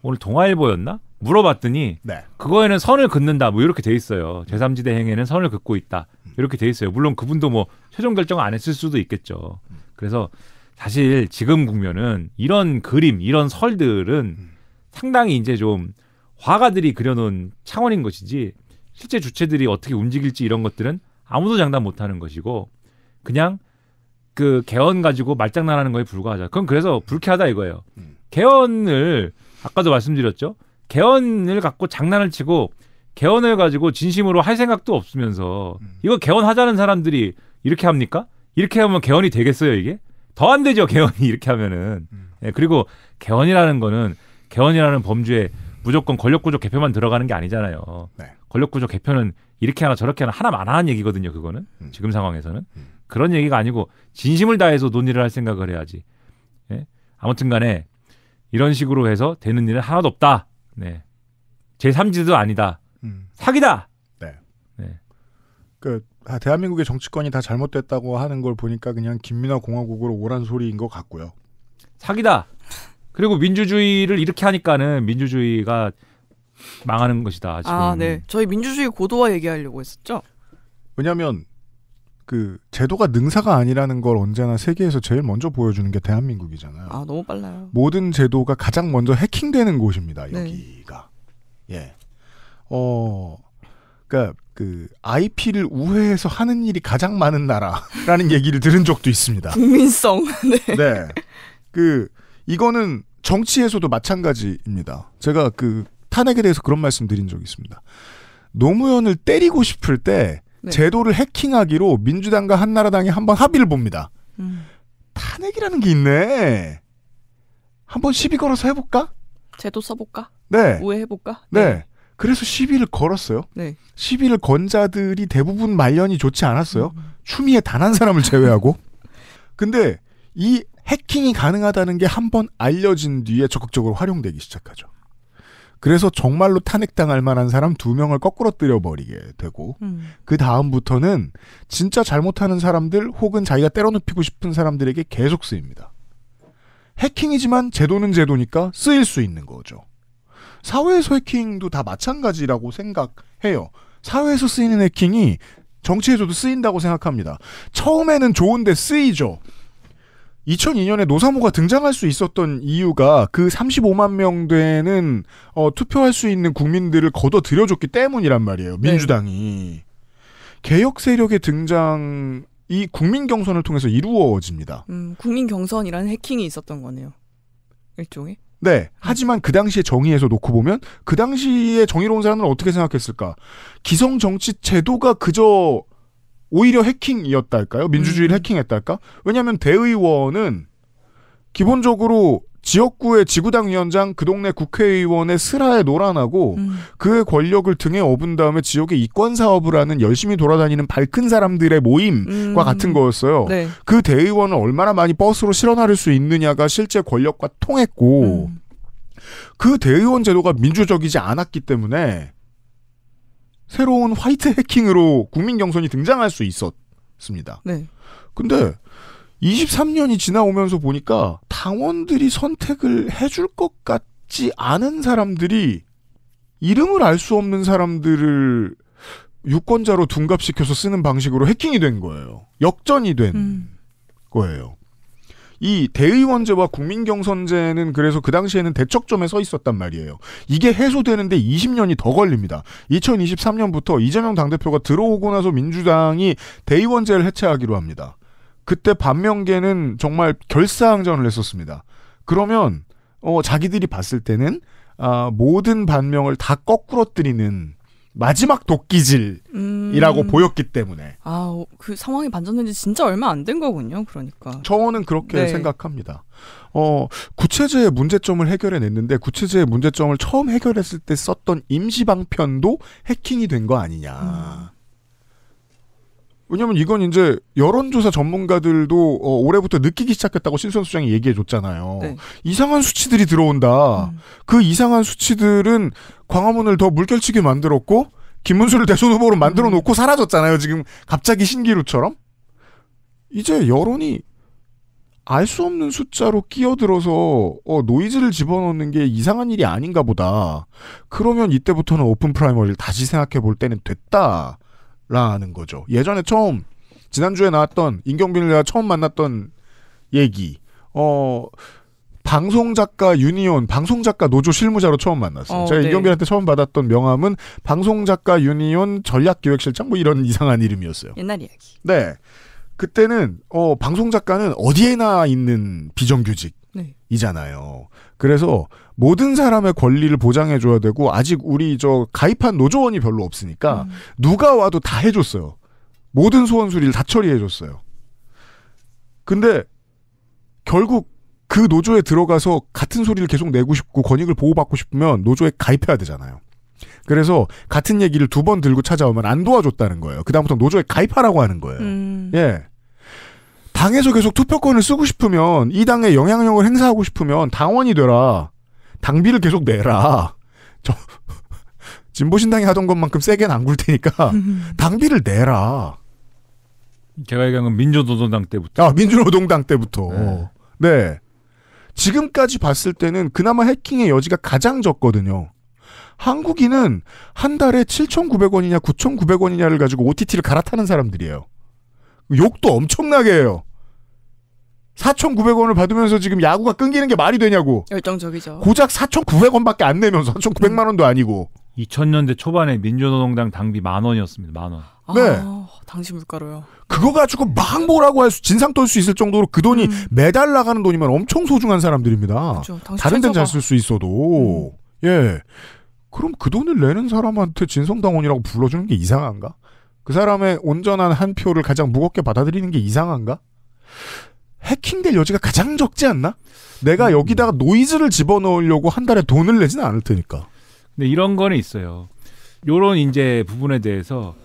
Speaker 5: 오늘 동아일보였나? 물어봤더니 그거에는 선을 긋는다 뭐 이렇게 돼 있어요. 제3지대 행위는 선을 긋고 있다 이렇게 돼 있어요. 물론 그분도 뭐 최종 결정 안 했을 수도 있겠죠. 그래서 사실 지금 국면은 이런 그림 이런 설들은 상당히 이제 좀 화가들이 그려놓은 창원인 것이지 실제 주체들이 어떻게 움직일지 이런 것들은 아무도 장담 못하는 것이고 그냥 그 개헌 가지고 말장난하는 거에 불과하자. 그건 그래서 불쾌하다 이거예요. 개헌을 아까도 말씀드렸죠. 개헌을 갖고 장난을 치고 개헌을 가지고 진심으로 할 생각도 없으면서 이거 개헌하자는 사람들이 이렇게 합니까? 이렇게 하면 개헌이 되겠어요 이게? 더 안 되죠 개헌이 이렇게 하면은. 네, 그리고 개헌이라는 거는 개헌이라는 범주에 무조건 권력구조 개편만 들어가는 게 아니잖아요. 권력구조 개편은 이렇게 하나 저렇게 하나만 하는 얘기거든요. 그거는 지금 상황에서는 그런 얘기가 아니고 진심을 다해서 논의를 할 생각을 해야지. 네? 아무튼간에 이런 식으로 해서 되는 일은 하나도 없다. 네. 제3지도 아니다. 사기다.
Speaker 2: 네. 대한민국의 정치권이 다 잘못됐다고 하는 걸 보니까 그냥 김민하 공화국으로 오란 소리인 것 같고요.
Speaker 5: 사기다. 그리고 민주주의를 이렇게 하니까는 민주주의가 망하는 것이다. 지금.
Speaker 4: 네. 저희 민주주의 고도화 얘기하려고 했었죠.
Speaker 2: 왜냐하면 그 제도가 능사가 아니라는 걸 언제나 세계에서 제일 먼저 보여주는 게 대한민국이잖아요.
Speaker 4: 너무 빨라요.
Speaker 2: 모든 제도가 가장 먼저 해킹되는 곳입니다. 여기가. 예. 그러니까 그 IP를 우회해서 하는 일이 가장 많은 나라라는 얘기를 들은 적도 있습니다.
Speaker 4: 국민성.
Speaker 2: 네. 이거는 정치에서도 마찬가지입니다. 제가 그 탄핵에 대해서 그런 말씀 드린 적이 있습니다. 노무현을 때리고 싶을 때
Speaker 4: 네.
Speaker 2: 제도를 해킹하기로 민주당과 한나라당이 한번 합의를 봅니다. 탄핵이라는 게 있네. 한번 시비 걸어서 해볼까?
Speaker 4: 제도 써볼까?
Speaker 2: 네.
Speaker 4: 우회해볼까?
Speaker 2: 네. 그래서 시비를 걸었어요.
Speaker 4: 네.
Speaker 2: 시비를 건 자들이 대부분 말년이 좋지 않았어요. 추미애 단 한 사람을 제외하고. 근데 이 해킹이 가능하다는 게 한번 알려진 뒤에 적극적으로 활용되기 시작하죠. 그래서 정말로 탄핵당할 만한 사람 2명을 거꾸로 때려버리게 되고 그 다음부터는 진짜 잘못하는 사람들 혹은 자기가 때려눕히고 싶은 사람들에게 계속 쓰입니다. 해킹이지만 제도는 제도니까 쓰일 수 있는 거죠. 사회에서 해킹도 다 마찬가지라고 생각해요. 사회에서 쓰이는 해킹이 정치에서도 쓰인다고 생각합니다. 처음에는 좋은데 쓰이죠. 2002년에 노사모가 등장할 수 있었던 이유가 그 35만 명 되는 투표할 수 있는 국민들을 걷어들여줬기 때문이란 말이에요. 민주당이. 네. 개혁 세력의 등장이 국민 경선을 통해서 이루어집니다.
Speaker 4: 국민 경선이라는 해킹이 있었던 거네요. 일종의.
Speaker 2: 네. 하지만 그 당시의 정의에서 놓고 보면 그 당시에 정의로운 사람들은 어떻게 생각했을까? 기성 정치 제도가 그저 오히려 해킹이었달까요? 민주주의를 해킹했달까? 왜냐하면 대의원은 기본적으로 지역구의 지구당 위원장, 그 동네 국회의원의 슬하에 놀아나고 그의 권력을 등에 업은 다음에 지역의 이권 사업을 하는 열심히 돌아다니는 밝은 사람들의 모임과 같은 거였어요. 네. 그 대의원을 얼마나 많이 버스로 실어 나를 수 있느냐가 실제 권력과 통했고 그 대의원 제도가 민주적이지 않았기 때문에 새로운 화이트 해킹으로 국민 경선이 등장할 수 있었습니다. 네. 근데 23년이 지나오면서 보니까 당원들이 선택을 해줄 것 같지 않은 사람들이 이름을 알 수 없는 사람들을 유권자로 둔갑시켜서 쓰는 방식으로 해킹이 된 거예요. 역전이 된 거예요. 이 대의원제와 국민경선제는 그래서 그 당시에는 대척점에 서 있었단 말이에요. 이게 해소되는데 20년이 더 걸립니다. 2023년부터 이재명 당대표가 들어오고 나서 민주당이 대의원제를 해체하기로 합니다. 그때 반명계는 정말 결사항전을 했었습니다. 그러면 자기들이 봤을 때는 모든 반명을 다 거꾸러뜨리는 마지막 도끼질이라고 보였기 때문에.
Speaker 4: 그 상황이 반전된 지 진짜 얼마 안 된 거군요. 그러니까.
Speaker 2: 저는 그렇게 생각합니다. 구체제의 문제점을 해결해냈는데 구체제의 문제점을 처음 해결했을 때 썼던 임시방편도 해킹이 된 거 아니냐. 왜냐면 이건 이제 여론조사 전문가들도 올해부터 느끼기 시작했다고 신선 수장이 얘기해줬잖아요. 네. 이상한 수치들이 들어온다. 그 이상한 수치들은 광화문을 더 물결치게 만들었고 김문수를 대선 후보로 만들어 놓고 사라졌잖아요. 지금 갑자기 신기루처럼. 이제 여론이 알 수 없는 숫자로 끼어들어서 노이즈를 집어넣는 게 이상한 일이 아닌가 보다. 그러면 이때부터는 오픈 프라이머리를 다시 생각해 볼 때는 됐다. 라는 거죠. 예전에 지난주에 나왔던 임경빈을 내가 처음 만났던 얘기, 방송작가 유니온, 방송작가 노조 실무자로 처음 만났어요. 제가 네. 임경빈한테 처음 받았던 명함은 방송작가 유니온 전략기획실장 뭐 이런 이상한 이름이었어요.
Speaker 4: 옛날 이야기.
Speaker 2: 네. 그때는 방송작가는 어디에나 있는 비정규직이잖아요. 그래서 모든 사람의 권리를 보장해줘야 되고 아직 우리 가입한 노조원이 별로 없으니까 누가 와도 다 해줬어요. 모든 소원 수리를 다 처리해줬어요. 근데 결국 그 노조에 들어가서 같은 소리를 계속 내고 싶고 권익을 보호받고 싶으면 노조에 가입해야 되잖아요. 그래서 같은 얘기를 2번 들고 찾아오면 안 도와줬다는 거예요. 그다음부터 노조에 가입하라고 하는 거예요. 예. 당에서 계속 투표권을 쓰고 싶으면 이 당에 영향력을 행사하고 싶으면 당원이 되라. 당비를 계속 내라. 진보신당이 하던 것만큼 세게는 안 굴 테니까 당비를 내라.
Speaker 5: 제가 얘기한 민주노동당 때부터.
Speaker 2: 민주노동당 때부터. 네. 지금까지 봤을 때는 그나마 해킹의 여지가 가장 적거든요. 한국인은 한 달에 7,900원이냐 9,900원이냐를 가지고 OTT를 갈아타는 사람들이에요. 욕도 엄청나게 해요. 4,900원을 받으면서 지금 야구가 끊기는 게 말이 되냐고.
Speaker 4: 열정적이죠.
Speaker 2: 고작 4,900원밖에 안 내면서 4,900만 원도 아니고.
Speaker 5: 2000년대 초반에 민주노동당 당비 10,000원이었습니다. 10,000원.
Speaker 2: 네.
Speaker 4: 당시 물가로요.
Speaker 2: 그거 가지고 막 뭐라고 진상 떨 수 있을 정도로 그 돈이 매달 나가는 돈이면 엄청 소중한 사람들입니다.
Speaker 4: 그렇죠.
Speaker 2: 다른 데는 잘 쓸 수 있어도. 예. 그럼 그 돈을 내는 사람한테 진성당원이라고 불러주는 게 이상한가? 그 사람의 온전한 한 표를 가장 무겁게 받아들이는 게 이상한가? 해킹될 여지가 가장 적지 않나? 내가 여기다가 노이즈를 집어넣으려고 한 달에 돈을 내지는 않을 테니까.
Speaker 5: 근데 이런 거는 있어요. 요런 이제 부분에 대해서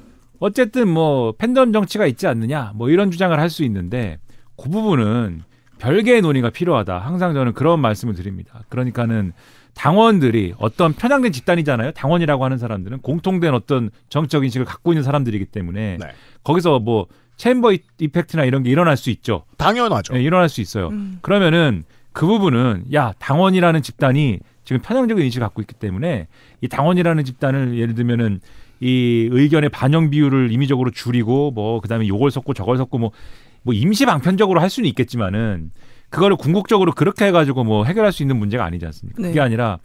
Speaker 5: 어쨌든 뭐 팬덤 정치가 있지 않느냐 뭐 이런 주장을 할 수 있는데 그 부분은 별개의 논의가 필요하다. 항상 저는 그런 말씀을 드립니다. 그러니까는 당원들이 어떤 편향된 집단이잖아요. 당원이라고 하는 사람들은 공통된 어떤 정치적 인식을 갖고 있는 사람들이기 때문에 거기서 뭐 챔버 이펙트나 이런 게 일어날 수 있죠.
Speaker 2: 당연하죠.
Speaker 5: 네, 일어날 수 있어요. 그러면은 그 부분은 야 당원이라는 집단이 지금 편향적인 인식을 갖고 있기 때문에 이 당원이라는 집단을 예를 들면은 이 의견의 반영 비율을 임의적으로 줄이고 뭐 그다음에 요걸 섞고 저걸 섞고 뭐 임시 방편적으로 할 수는 있겠지만은 그거를 궁극적으로 그렇게 해가지고 뭐 해결할 수 있는 문제가 아니지 않습니까?
Speaker 4: 네.
Speaker 5: 그게 아니라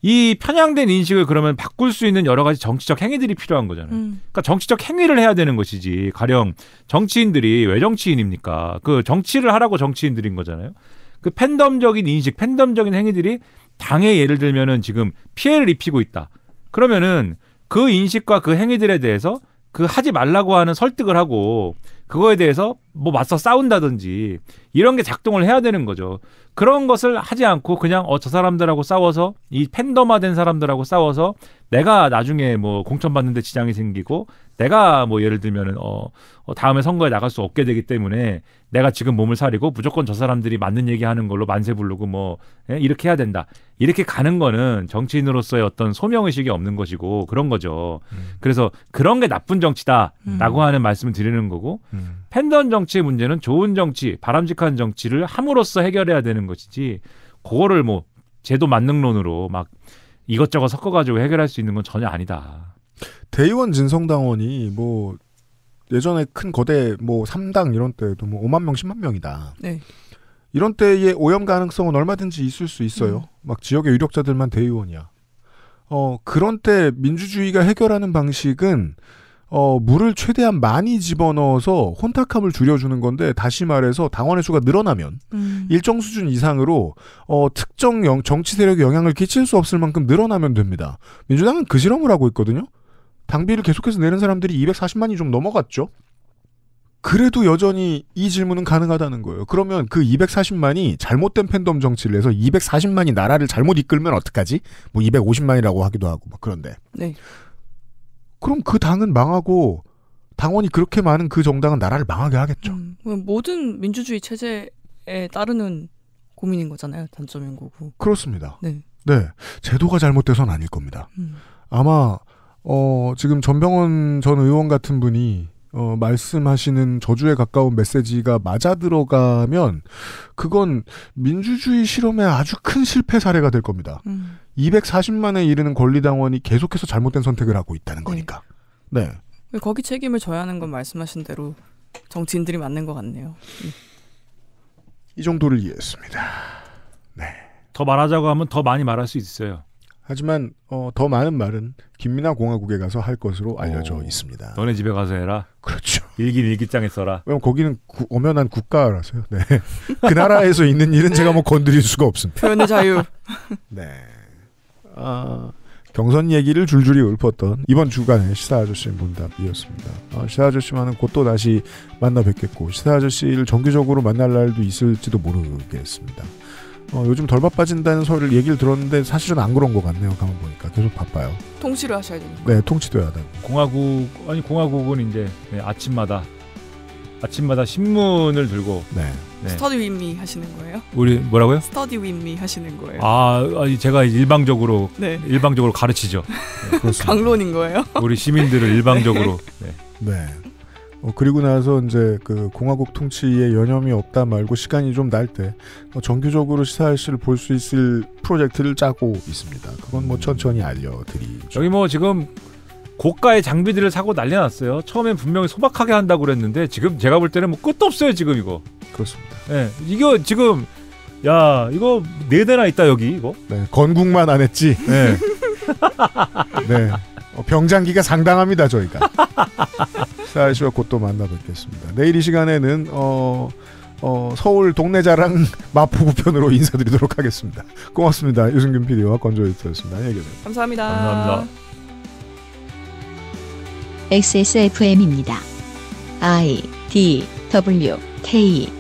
Speaker 5: 이 편향된 인식을 그러면 바꿀 수 있는 여러 가지 정치적 행위들이 필요한 거잖아요. 그러니까 정치적 행위를 해야 되는 것이지. 가령 정치인들이 왜 정치인입니까? 그 정치를 하라고 정치인들인 거잖아요. 그 팬덤적인 인식, 팬덤적인 행위들이 당에 예를 들면은 지금 피해를 입히고 있다. 그러면은 그 인식과 그 행위들에 대해서 그 하지 말라고 하는 설득을 하고 그거에 대해서 뭐 맞서 싸운다든지 이런 게 작동을 해야 되는 거죠. 그런 것을 하지 않고 그냥 저 사람들하고 싸워서 이 팬덤화된 사람들하고 싸워서 내가 나중에 뭐 공천받는데 지장이 생기고 내가 뭐 예를 들면은 다음에 선거에 나갈 수 없게 되기 때문에 내가 지금 몸을 사리고 무조건 저 사람들이 맞는 얘기하는 걸로 만세 부르고 뭐 이렇게 해야 된다. 이렇게 가는 거는 정치인으로서의 어떤 소명의식이 없는 것이고 그런 거죠. 그래서 그런 게 나쁜 정치다라고 하는 말씀을 드리는 거고 팬덤 정치의 문제는 좋은 정치, 바람직한 정치를 함으로써 해결해야 되는 것이지 그거를 뭐 제도 만능론으로 막 이것저것 섞어가지고 해결할 수 있는 건 전혀 아니다.
Speaker 2: 대의원 진성당원이 뭐 예전에 큰 거대 뭐 3당 이런 때도 뭐 5만 명, 10만 명이다.
Speaker 4: 네.
Speaker 2: 이런 때의 오염 가능성은 얼마든지 있을 수 있어요. 막 지역의 유력자들만 대의원이야. 그런 때 민주주의가 해결하는 방식은 물을 최대한 많이 집어넣어서 혼탁함을 줄여주는 건데 다시 말해서 당원의 수가 늘어나면 일정 수준 이상으로 특정 정치 세력에 영향을 끼칠 수 없을 만큼 늘어나면 됩니다. 민주당은 그 실험을 하고 있거든요. 당비를 계속해서 내는 사람들이 240만이 좀 넘어갔죠. 그래도 여전히 이 질문은 가능하다는 거예요. 그러면 그 240만이 잘못된 팬덤 정치를 해서 240만이 나라를 잘못 이끌면 어떡하지? 뭐 250만이라고 하기도 하고 막 그런데.
Speaker 4: 네.
Speaker 2: 그럼 그 당은 망하고 당원이 그렇게 많은 그 정당은 나라를 망하게 하겠죠.
Speaker 4: 모든 민주주의 체제에 따르는 고민인 거잖아요. 단점인 거고.
Speaker 2: 그렇습니다.
Speaker 4: 네.
Speaker 2: 네. 제도가 잘못돼서는 아닐 겁니다. 아마 지금 전병헌 전 의원 같은 분이 말씀하시는 저주에 가까운 메시지가 맞아 들어가면 그건 민주주의 실험의 아주 큰 실패 사례가 될 겁니다. 240만에 이르는 권리당원이 계속해서 잘못된 선택을 하고 있다는 거니까. 네.
Speaker 4: 거기 책임을 져야 하는 건 말씀하신 대로 정치인들이 맞는 것 같네요.
Speaker 2: 이 정도를 이해했습니다. 네.
Speaker 5: 더 말하자고 하면 더 많이 말할 수 있어요.
Speaker 2: 하지만 더 많은 말은 김민하 공화국에 가서 할 것으로 알려져 있습니다.
Speaker 5: 너네 집에 가서 해라.
Speaker 2: 그렇죠.
Speaker 5: 일기장에 써라.
Speaker 2: 왜냐면 거기는 엄연한 국가라서요. 네. 그 나라에서 있는 일은 제가 뭐 건드릴 수가 없습니다.
Speaker 4: 표현의 자유.
Speaker 2: 네. 경선 얘기를 줄줄이 읊었던 이번 주간의 시사 아저씨 문답이었습니다. 시사 아저씨와는 곧 또 다시 만나 뵙겠고 시사 아저씨를 정기적으로 만날 날도 있을지도 모르겠습니다. 요즘 덜 바빠진다는 소리를 얘기를 들었는데 사실은 안 그런 것 같네요. 가만 보니까 계속 바빠요. 통치를 하셔야 되니까. 네, 통치돼야 돼.
Speaker 5: 공화국은 이제 아침마다 신문을 들고
Speaker 4: 스터디 윗 미 하시는 거예요?
Speaker 5: 우리 뭐라고요?
Speaker 4: 스터디 윗 미 하시는 거예요?
Speaker 5: 제가 일방적으로 가르치죠.
Speaker 2: 네,
Speaker 4: 강론인 거예요?
Speaker 5: 우리 시민들을 일방적으로.
Speaker 2: 네. 그리고 나서 이제 그 공화국 통치에 여념이 없다 말고 시간이 좀 날 때 정규적으로 시사일시를 볼 수 있을 프로젝트를 짜고 있습니다. 그건 뭐 천천히 알려드리죠.
Speaker 5: 여기 뭐 지금 고가의 장비들을 사고 난리 났어요. 처음엔 분명히 소박하게 한다고 그랬는데 지금 제가 볼 때는 뭐 끝도 없어요. 지금 이거.
Speaker 2: 그렇습니다.
Speaker 5: 네, 이거 지금 이거 4대나 있다 여기 이거.
Speaker 2: 네, 건국만 안 했지.
Speaker 5: 네.
Speaker 2: 네. 병장기가 상당합니다 저희가. 사야 씨와 곧 또 만나 뵙겠습니다. 내일 이 시간에는 서울 동네 자랑 마포구 편으로 인사드리도록 하겠습니다. 고맙습니다. 유승균 PD와 건조 에디터였습니다. 안녕히 계세요.
Speaker 4: 감사합니다.
Speaker 5: 감사합니다.
Speaker 1: XSFM입니다. I, D, W, K